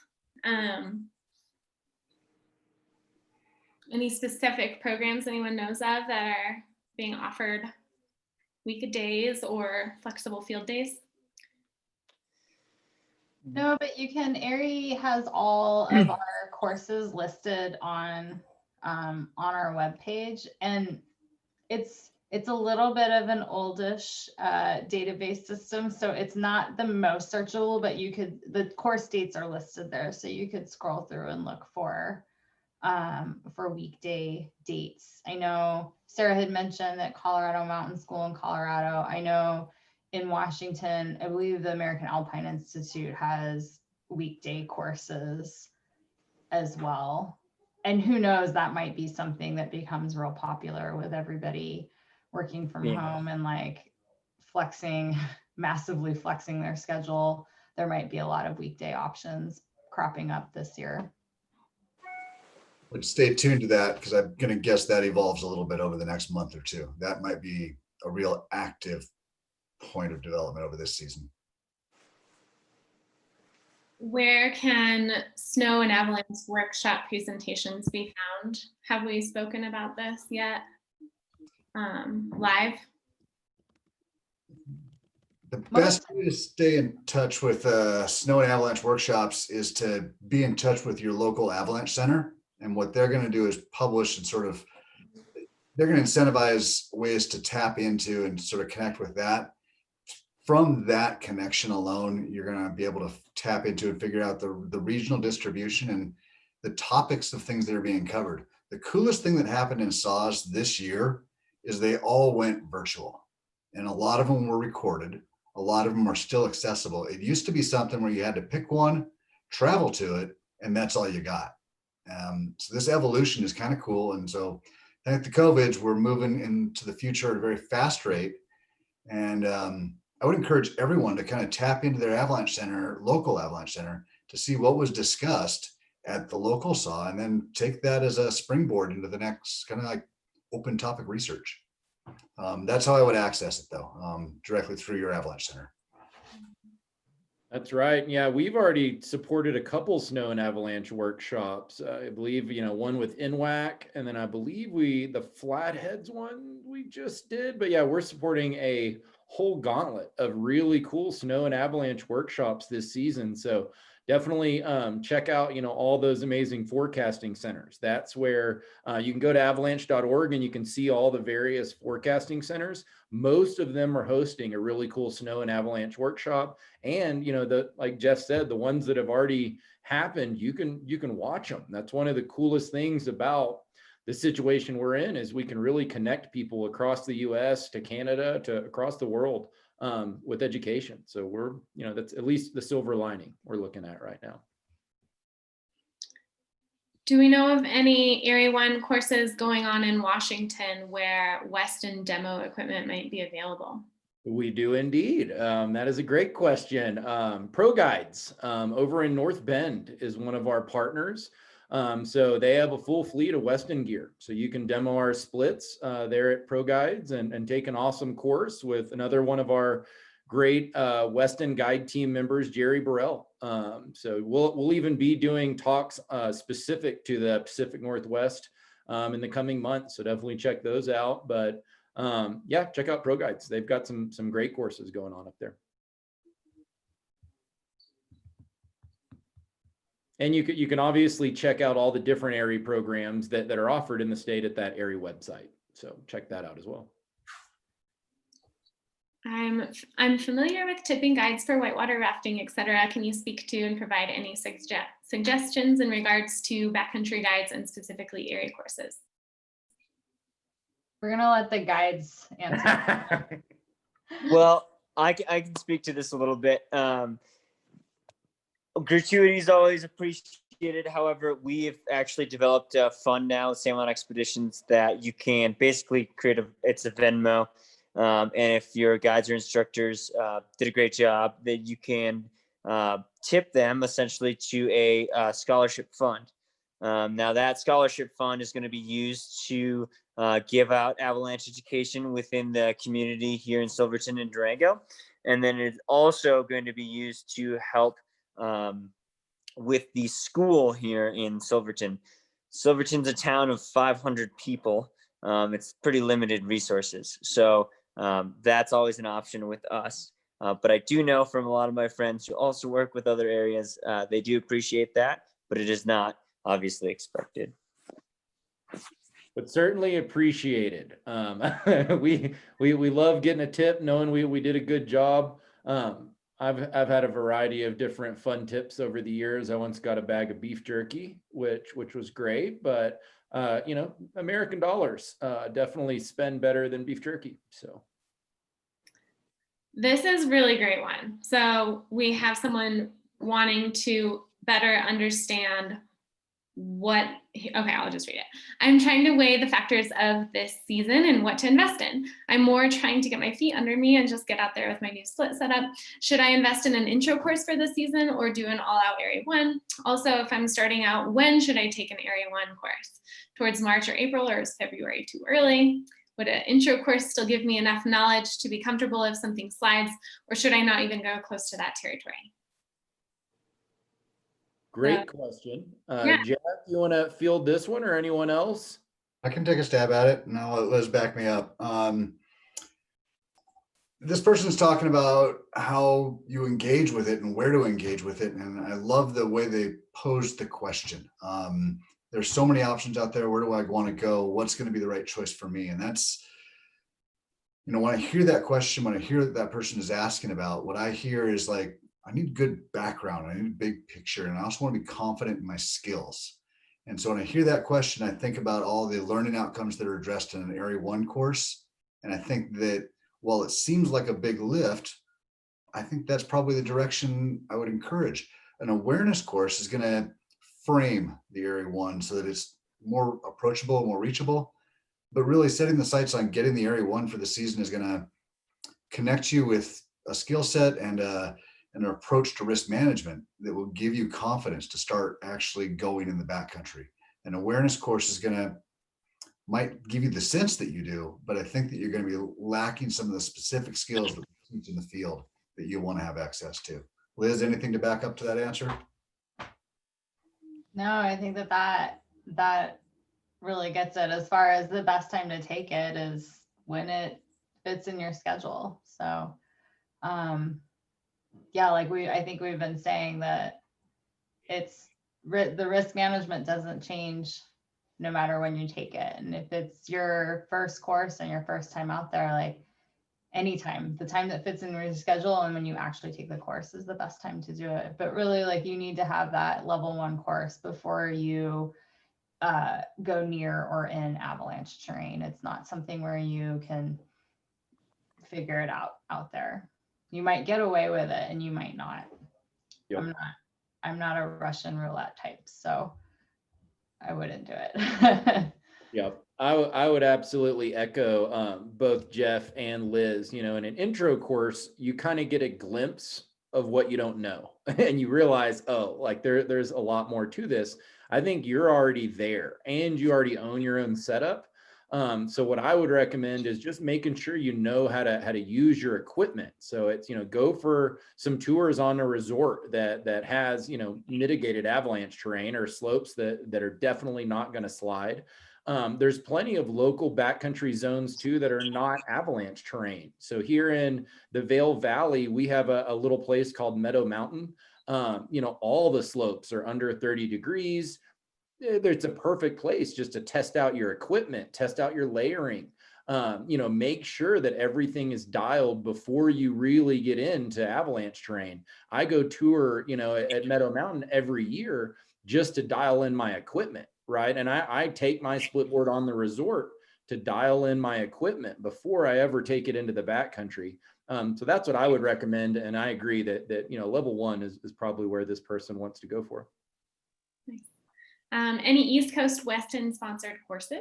Any specific programs anyone knows of that are being offered weekdays or flexible field days?
No, but you can, AIARE has all of our courses listed on our webpage, and it's a little bit of an oldish database system, so it's not the most searchable, but the course dates are listed there, so you could scroll through and look for weekday dates. I know Sarah had mentioned that Colorado Mountain School in Colorado. I know in Washington, I believe the American Alpine Institute has weekday courses as well. And who knows, that might be something that becomes real popular with everybody working from home and like massively flexing their schedule. There might be a lot of weekday options cropping up this year.
But stay tuned to that, because I'm going to guess that evolves a little bit over the next month or two. That might be a real active point of development over this season.
Where can snow and avalanche workshop presentations be found? Have we spoken about this yet? Live?
The best way to stay in touch with snow and avalanche workshops is to be in touch with your local avalanche center. And what they're going to do is publish and they're going to incentivize ways to tap into and sort of connect with that. From that connection alone, you're going to be able to tap into and figure out the regional distribution and the topics of things that are being covered. The coolest thing that happened in SAWS this year is they all went virtual, and a lot of them were recorded. A lot of them are still accessible. It used to be something where you had to pick one, travel to it, and that's all you got. So this evolution is kind of cool. And so thanks to COVID, we're moving into the future at a very fast rate. And I would encourage everyone to kind of tap into their avalanche center, local avalanche center, to see what was discussed at the local SAW, and then take that as a springboard into the next kind of like open topic research. That's how I would access it, though, directly through your avalanche center.
That's right. Yeah, we've already supported a couple snow and avalanche workshops. I believe, one with NWAC, and then I believe the Flatheads one we just did. But yeah, we're supporting a whole gauntlet of really cool snow and avalanche workshops this season. So definitely check out, all those amazing forecasting centers. That's where you can go to avalanche.org and you can see all the various forecasting centers. Most of them are hosting a really cool snow and avalanche workshop. And, like Jeff said, the ones that have already happened, you can watch them. That's one of the coolest things about the situation we're in, is we can really connect people across the US to Canada to across the world with education. So we're, that's at least the silver lining we're looking at right now.
Do we know of any Area 1 courses going on in Washington where Weston demo equipment might be available?
We do indeed. That is a great question. Pro Guides over in North Bend is one of our partners. So they have a full fleet of Weston gear. So you can demo our splits there at Pro Guides and take an awesome course with another one of our great Weston guide team members, Jerry Burrell. So we'll even be doing talks specific to the Pacific Northwest in the coming months. So definitely check those out. But yeah, check out Pro Guides. They've got some great courses going on up there. And you can obviously check out all the different AIARE programs that are offered in the state at that AIARE website. So check that out as well.
I'm familiar with tipping guides for whitewater rafting, etc. Can you speak to and provide any suggestions in regards to backcountry guides and specifically AIARE courses?
We're gonna let the guides answer.
Well, I can speak to this a little bit. Gratuity is always appreciated. However, we have actually developed a fund now, San Juan Expeditions, that you can basically create it's a Venmo. And if your guides or instructors did a great job, that you can tip them essentially to a scholarship fund. Now that scholarship fund is going to be used to give out avalanche education within the community here in Silverton and Durango. And then it's also going to be used to help with the school here in Silverton. Silverton's a town of 500 people. It's pretty limited resources. So that's always an option with us. But I do know from a lot of my friends who also work with other areas, they do appreciate that, but it is not obviously expected.
But certainly appreciated. We love getting a tip, knowing we did a good job. I've had a variety of different fun tips over the years. I once got a bag of beef jerky, which was great, but American dollars definitely spend better than beef jerky. So
this is really great one. So we have someone wanting to better understand I'll just read it. I'm trying to weigh the factors of this season and what to invest in. I'm more trying to get my feet under me and just get out there with my new split setup. Should I invest in an intro course for the season or do an all-out Area 1? Also, if I'm starting out, when should I take an Area 1 course? Towards March or April, or is February too early? Would an intro course still give me enough knowledge to be comfortable if something slides, or should I not even go close to that territory?
Great question.
Yeah.
Jeff, you want to field this one or anyone else?
I can take a stab at it and I'll let Liz back me up. This person's talking about how you engage with it and where to engage with it. And I love the way they posed the question. There's so many options out there. Where do I want to go? What's going to be the right choice for me? And that's, when I hear that question, when I hear that person is asking about, what I hear is like, I need good background. I need a big picture. And I also want to be confident in my skills. And so when I hear that question, I think about all the learning outcomes that are addressed in an Area 1 course. And I think that while it seems like a big lift, I think that's probably the direction I would encourage. An awareness course is going to frame the Area 1 so that it's more approachable, more reachable. But really setting the sights on getting the Area 1 for the season is going to connect you with a skill set and an approach to risk management that will give you confidence to start actually going in the backcountry. An awareness course is might give you the sense that you do, but I think that you're going to be lacking some of the specific skills that we teach in the field that you want to have access to. Liz, anything to back up to that answer?
No, I think that really gets it. As far as the best time to take it is when it fits in your schedule. So, yeah, like I think we've been saying that the risk management doesn't change no matter when you take it. And if it's your first course and your first time out there, like anytime, the time that fits in your schedule and when you actually take the course is the best time to do it. But really, like, you need to have that level 1 course before you go near or in avalanche terrain. It's not something where you can figure it out there. You might get away with it and you might not. Yep. I'm not a Russian roulette type, so I wouldn't do it.
Yep. I would absolutely echo both Jeff and Liz. You know, in an intro course, you kind of get a glimpse of what you don't know and you realize, oh, like there's a lot more to this. I think you're already there and you already own your own setup. So what I would recommend is just making sure you know how to use your equipment. So it's, you know, go for some tours on a resort that has, you know, mitigated avalanche terrain or slopes that are definitely not going to slide. There's plenty of local backcountry zones too that are not avalanche terrain. So here in the Vail Valley, we have a little place called Meadow Mountain. You know, all the slopes are under 30 degrees. It's a perfect place just to test out your equipment, test out your layering, you know, make sure that everything is dialed before you really get into avalanche terrain. I go tour, you know, at Meadow Mountain every year just to dial in my equipment, right? And I take my split board on the resort to dial in my equipment before I ever take it into the backcountry. So that's what I would recommend. And I agree that you know, level 1 is probably where this person wants to go for.
Nice. Any East Coast Weston sponsored courses?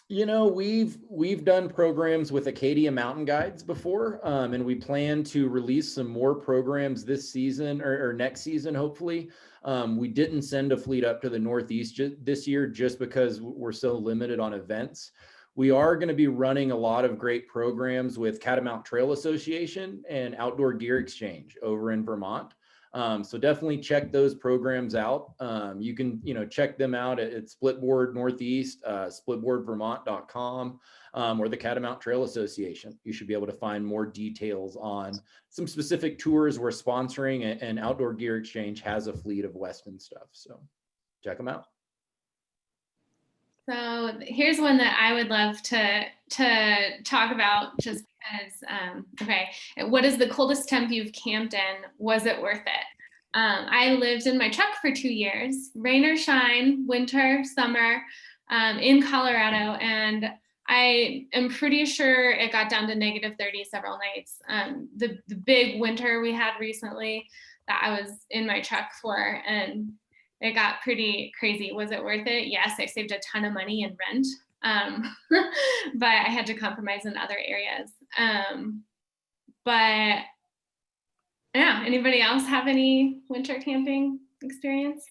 You know, we've done programs with Acadia Mountain Guides before, and we plan to release some more programs this season or next season, hopefully. We didn't send a fleet up to the Northeast this year just because we're so limited on events. We are going to be running a lot of great programs with Catamount Trail Association and Outdoor Gear Exchange over in Vermont. So definitely check those programs out. You can, you know, check them out at Splitboard Northeast, splitboardvermont.com, or the Catamount Trail Association. You should be able to find more details on some specific tours we're sponsoring, and Outdoor Gear Exchange has a fleet of Weston stuff. So check them out.
So here's one that I would love to talk about just because, okay, what is the coldest temp you've camped in? Was it worth it? I lived in my truck for 2 years, rain or shine, winter, summer, in Colorado. And I am pretty sure it got down to -30 several nights. The big winter we had recently that I was in my truck for, and it got pretty crazy. Was it worth it? Yes, I saved a ton of money in rent, but I had to compromise in other areas. But yeah, anybody else have any winter camping experience?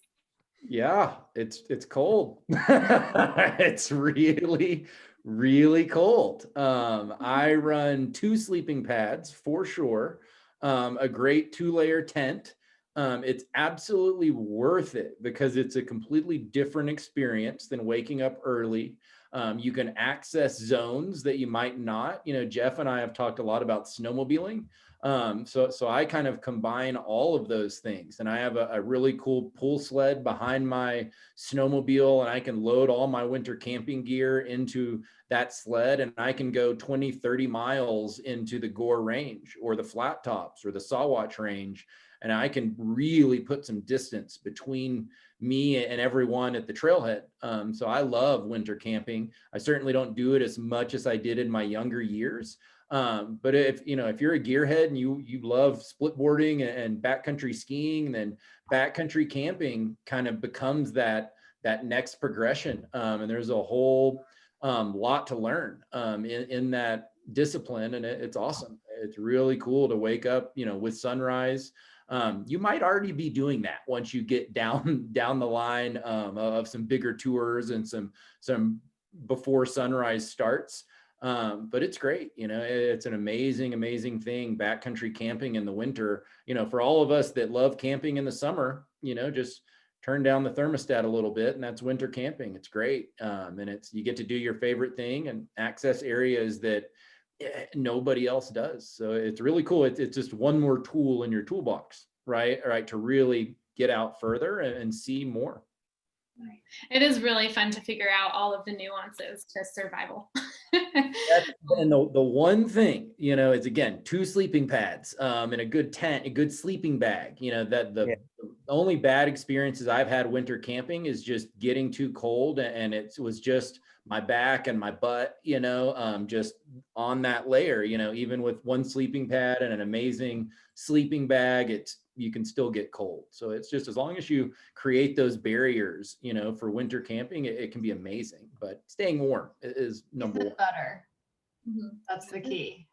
Yeah, it's cold. It's really, really cold. I run 2 sleeping pads for sure, a great 2-layer tent. It's absolutely worth it because it's a completely different experience than waking up early. You can access zones that you might not. You know, Jeff and I have talked a lot about snowmobiling. So I kind of combine all of those things, and I have a really cool pull sled behind my snowmobile, and I can load all my winter camping gear into that sled, and I can go 20, 30 miles into the Gore Range or the Flat Tops or the Sawatch Range. And I can really put some distance between me and everyone at the trailhead. So I love winter camping. I certainly don't do it as much as I did in my younger years. But if you're a gearhead and you love splitboarding and backcountry skiing, then backcountry camping kind of becomes that next progression. And there's a whole lot to learn in that discipline, and it's awesome. It's really cool to wake up, with sunrise. You might already be doing that once you get down the line of some bigger tours and some before sunrise starts. But it's great. It's an amazing thing. Backcountry camping in the winter, for all of us that love camping in the summer, just turn down the thermostat a little bit, and that's winter camping. It's great. And you get to do your favorite thing and access areas that nobody else does. So it's really cool. It's just one more tool in your toolbox, right? All right. To really get out further and see more.
It is really fun to figure out all of the nuances to survival.
And the one thing, is again, 2 sleeping pads, and a good tent, a good sleeping bag. The only bad experiences I've had winter camping is just getting too cold, and it was just my back and my butt, just on that layer. Even with 1 sleeping pad and an amazing sleeping bag, you can still get cold. So it's just, as long as you create those barriers, for winter camping, it can be amazing. But staying warm is number one.
Better. That's the key.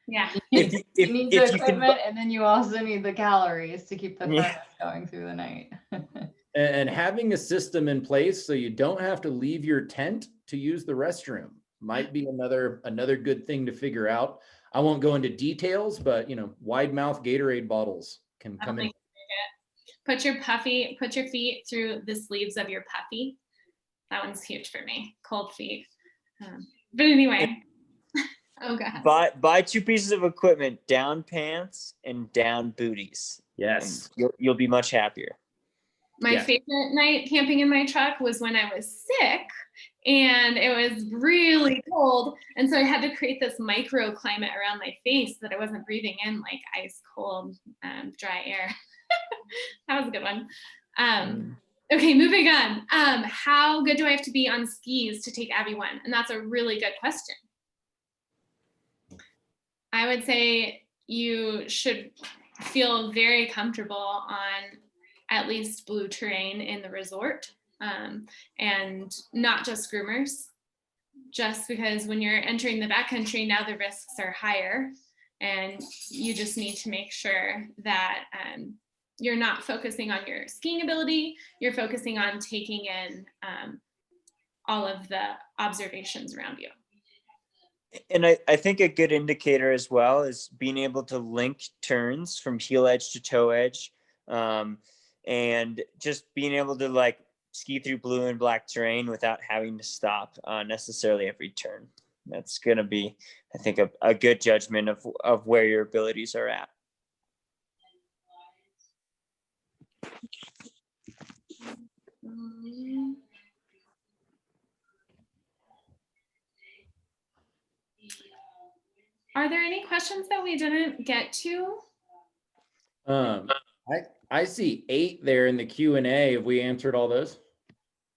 Yeah.
You need the equipment, and then you also need the calories to keep the furnace going through the night.
And having a system in place so you don't have to leave your tent to use the restroom might be another good thing to figure out. I won't go into details, but wide mouth Gatorade bottles can come in.
Put your feet through the sleeves of your puffy. That one's huge for me. Cold feet. But anyway. Oh god.
Buy 2 pieces of equipment: down pants and down booties.
Yes.
You'll be much happier.
My favorite night camping in my truck was when I was sick and it was really cold. And so I had to create this microclimate around my face so that I wasn't breathing in like ice cold, dry air. That was a good one. Okay, moving on. How good do I have to be on skis to take Abby 1? And that's a really good question. I would say you should feel very comfortable on at least blue terrain in the resort, and not just groomers, just because when you're entering the backcountry, now the risks are higher, and you just need to make sure that you're not focusing on your skiing ability, you're focusing on taking in all of the observations around you.
And I think a good indicator as well is being able to link turns from heel edge to toe edge, and just being able to ski through blue and black terrain without having to stop necessarily every turn. That's going to be, I think, a good judgment of where your abilities are at.
Are there any questions that we didn't get to?
I see 8 there in the Q&A. Have we answered all those?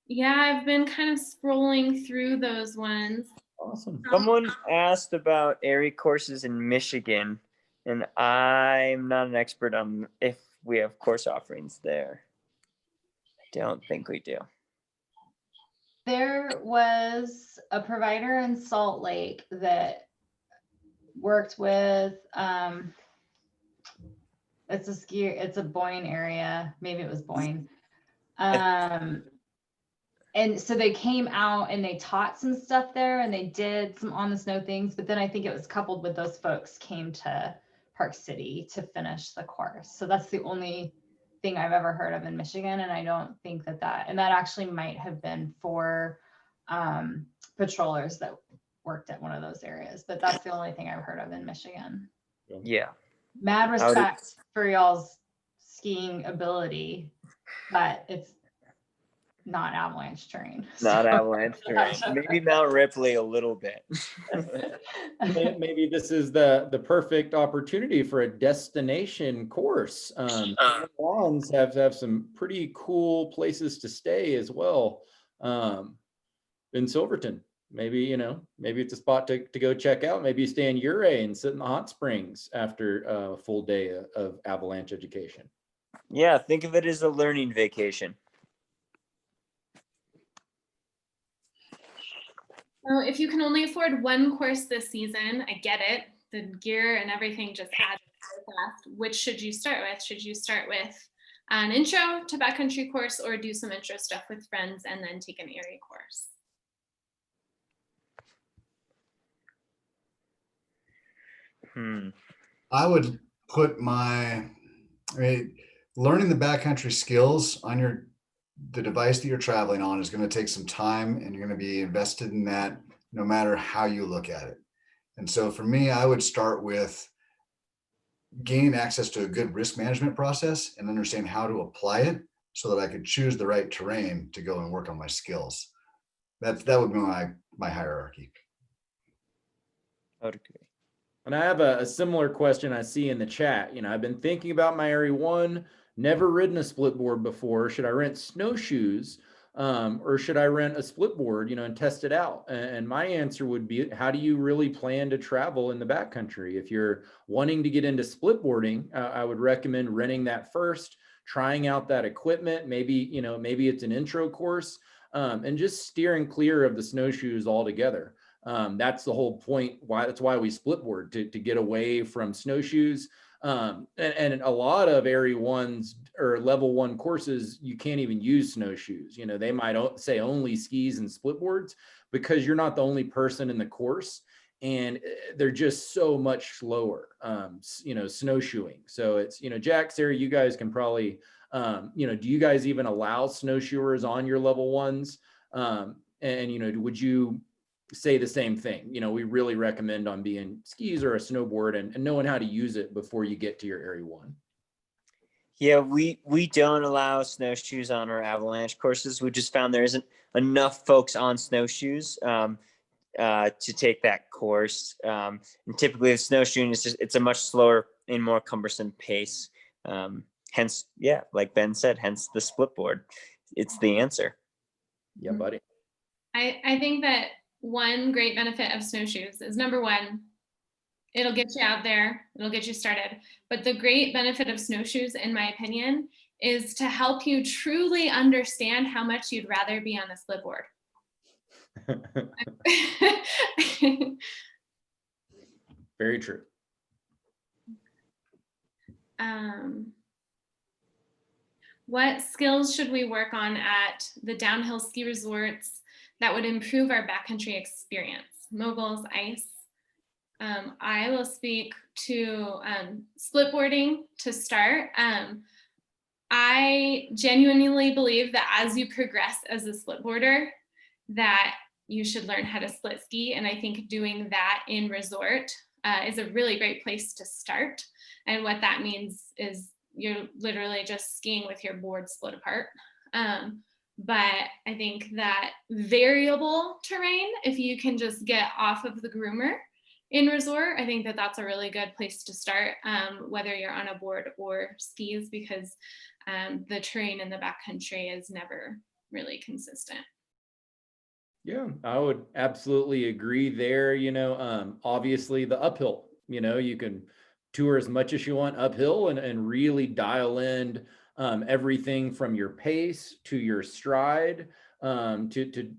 Yeah, I've been kind of scrolling through those ones.
Awesome.
Someone asked about AIARE courses in Michigan, and I'm not an expert on if we have course offerings there. I don't think we do.
There was a provider in Salt Lake that worked with, it's a Boyne area, maybe it was Boyne. And so they came out and they taught some stuff there, and they did some on the snow things, but then I think it was coupled with those folks came to Park City to finish the course. So that's the only thing I've ever heard of in Michigan. And I don't think that actually might have been for patrollers that worked at one of those areas, but that's the only thing I've heard of in Michigan.
Yeah.
Mad respect for y'all's skiing ability, but it's not avalanche terrain.
Not avalanche terrain. Maybe Mount Ripley a little bit.
Maybe this is the perfect opportunity for a destination course. Lawns have some pretty cool places to stay as well. In Silverton, maybe it's a spot to go check out. Maybe you stay in Ouray and sit in the hot springs after a full day of avalanche education.
Yeah, think of it as a learning vacation.
So if you can only afford 1 course this season, I get it. the gear and everything just adds so fast. Which should you start with? Should you start with an intro to backcountry course, or do some intro stuff with friends and then take an AIARE course?
I would put learning the backcountry skills on the device that you're traveling on is going to take some time, and you're going to be invested in that no matter how you look at it. And so for me, I would start with gaining access to a good risk management process and understand how to apply it so that I could choose the right terrain to go and work on my skills. That would be my hierarchy.
I would agree.
And I have a similar question I see in the chat. I've been thinking about my AIARE 1, never ridden a split board before. Should I rent snowshoes or should I rent a split board, and test it out? And my answer would be, how do you really plan to travel in the backcountry? If you're wanting to get into split boarding, I would recommend renting that first, trying out that equipment. Maybe it's an intro course, and just steering clear of the snowshoes altogether. That's the whole point. That's why we split board, to get away from snowshoes. And a lot of AIARE 1s or level 1 courses, you can't even use snowshoes. They might say only skis and split boards, because you're not the only person in the course, and they're just so much slower, snowshoeing. So it's, Jack, Sarah, you guys can probably, do you guys even allow snowshoers on your level 1s? And would you say the same thing? We really recommend on being skis or a snowboard and knowing how to use it before you get to your AIARE 1.
Yeah, we don't allow snowshoes on our avalanche courses. We just found there isn't enough folks on snowshoes to take that course. And typically with snowshoeing, it's a much slower and more cumbersome pace. Hence, yeah, like Ben said, hence the split board. It's the answer.
Yeah, buddy.
I think that one great benefit of snowshoes is, number one, it'll get you out there, it'll get you started. But the great benefit of snowshoes, in my opinion, is to help you truly understand how much you'd rather be on a split board.
Very true.
What skills should we work on at the downhill ski resorts that would improve our backcountry experience? Moguls, ice. I will speak to split boarding to start. I genuinely believe that as you progress as a split boarder, that you should learn how to split ski. And I think doing that in resort is a really great place to start. And what that means is you're literally just skiing with your board split apart. But I think that variable terrain, if you can just get off of the groomer in resort, I think that that's a really good place to start, whether you're on a board or skis, because the terrain in the backcountry is never really consistent.
Yeah, I would absolutely agree there. Obviously the uphill, you can tour as much as you want uphill and really dial in everything from your pace to your stride, to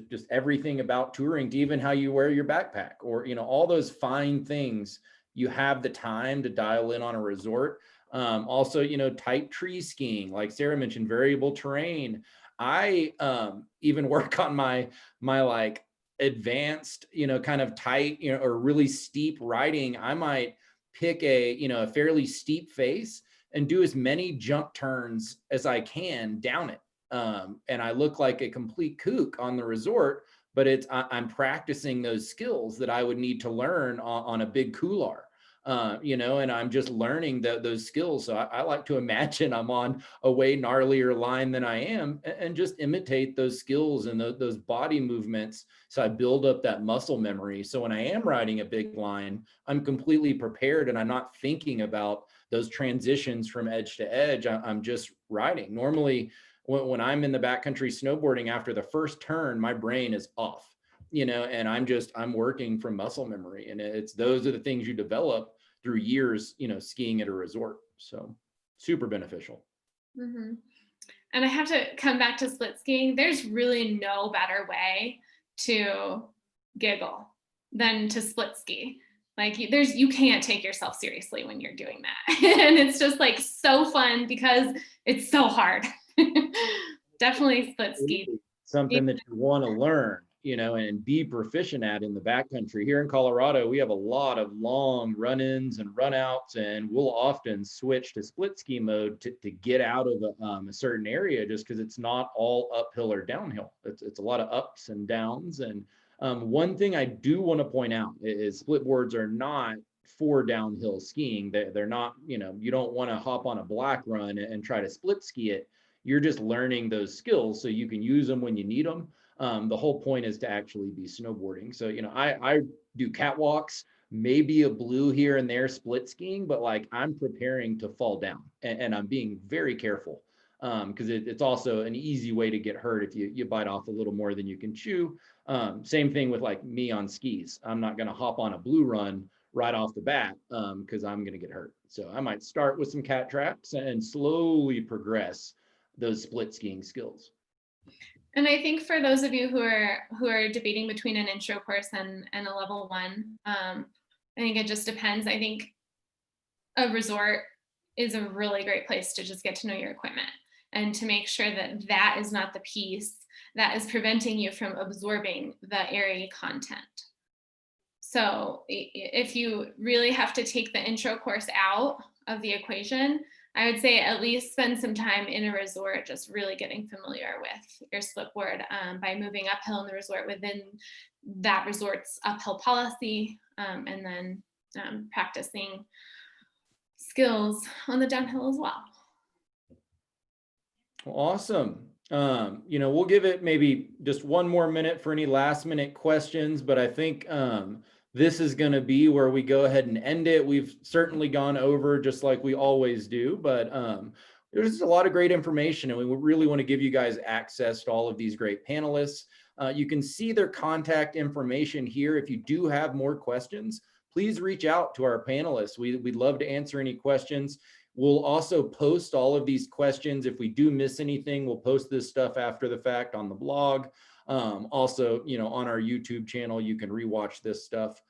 just everything about touring, to even how you wear your backpack, or all those fine things you have the time to dial in on a resort. Also, tight tree skiing, like Sarah mentioned, variable terrain. I even work on my like advanced, kind of tight, or really steep riding. I might pick a fairly steep face and do as many jump turns as I can down it. And I look like a complete kook on the resort, but I'm practicing those skills that I would need to learn on a big couloir. And I'm just learning those skills. So I like to imagine I'm on a way gnarlier line than I am, and just imitate those skills and those body movements. So I build up that muscle memory. So when I am riding a big line, I'm completely prepared, and I'm not thinking about those transitions from edge to edge. I'm just riding. Normally, when I'm in the backcountry snowboarding, after the first turn, my brain is off. And I'm working from muscle memory, and those are the things you develop through years, skiing at a resort. So super beneficial.
Mm-hmm. And I have to come back to split skiing. There's really no better way to giggle than to split ski. Like you can't take yourself seriously when you're doing that. And it's just like so fun because it's so hard. Definitely split ski.
Something that you want to learn, you know, and be proficient at in the backcountry. Here in Colorado, we have a lot of long run-ins and run-outs, and we'll often switch to split ski mode to get out of a certain area, just because it's not all uphill or downhill. It's a lot of ups and downs. And one thing I do want to point out is split boards are not for downhill skiing. They're not, you know, you don't want to hop on a black run and try to split ski it. You're just learning those skills so you can use them when you need them. The whole point is to actually be snowboarding. So, you know, I do catwalks, maybe a blue here and there split skiing, but like I'm preparing to fall down and I'm being very careful because it's also an easy way to get hurt if you bite off a little more than you can chew. Same thing with like me on skis. I'm not going to hop on a blue run right off the bat because I'm going to get hurt. So I might start with some cat tracks and slowly progress those split skiing skills.
And I think for those of you who are debating between an intro course and a level 1, I think it just depends. I think a resort is a really great place to just get to know your equipment and to make sure that that is not the piece that is preventing you from absorbing the AIARE content. So if you really have to take the intro course out of the equation, I would say at least spend some time in a resort just really getting familiar with your split board by moving uphill in the resort within that resort's uphill policy, and then practicing skills on the downhill as well.
Awesome. You know, we'll give it maybe just one more minute for any last minute questions, but I think this is going to be where we go ahead and end it. We've certainly gone over just like we always do, but there's a lot of great information and we really want to give you guys access to all of these great panelists. You can see their contact information here. If you do have more questions, please reach out to our panelists. We'd love to answer any questions. We'll also post all of these questions. If we do miss anything, we'll post this stuff after the fact on the blog. Also, you know, on our YouTube channel, you can rewatch this stuff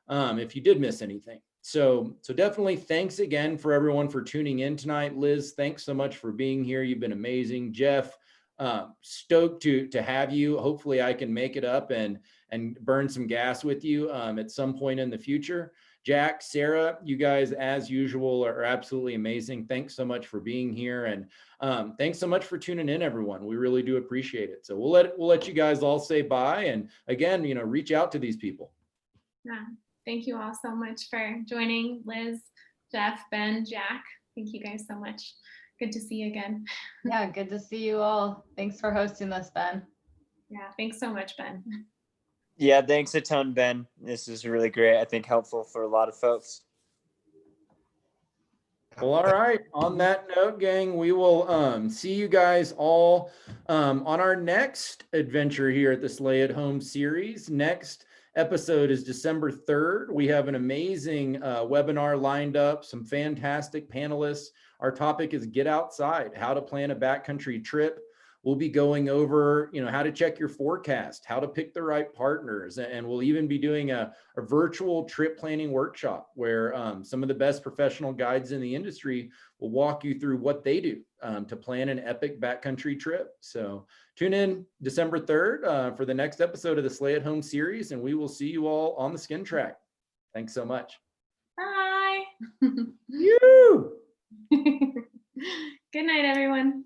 if you did miss anything. So definitely thanks again for everyone for tuning in tonight. Liz, thanks so much for being here. You've been amazing. Jeff, stoked to have you. Hopefully I can make it up and burn some gas with you at some point in the future. Jack, Sarah, you guys, as usual, are absolutely amazing. Thanks so much for being here. And thanks so much for tuning in, everyone. We really do appreciate it. So we'll let you guys all say bye. And again, you know, reach out to these people.
Yeah. Thank you all so much for joining. Liz, Jeff, Ben, Jack. Thank you guys so much. Good to see you again.
Yeah, good to see you all. Thanks for hosting this, Ben.
Yeah, thanks so much, Ben.
Yeah, thanks a ton, Ben. This is really great. I think helpful for a lot of folks.
Well, all right. On that note, gang, we will see you guys all on our next adventure here at the Slay at Home series. Next episode is December 3rd. We have an amazing webinar lined up, some fantastic panelists. Our topic is Get Outside, how to plan a backcountry trip. We'll be going over, you know, how to check your forecast, how to pick the right partners, and we'll even be doing a virtual trip planning workshop where some of the best professional guides in the industry will walk you through what they do to plan an epic backcountry trip. So tune in December 3rd for the next episode of the Slay at Home series, and we will see you all on the skin track. Thanks so much.
Bye.
You.
Good night, everyone.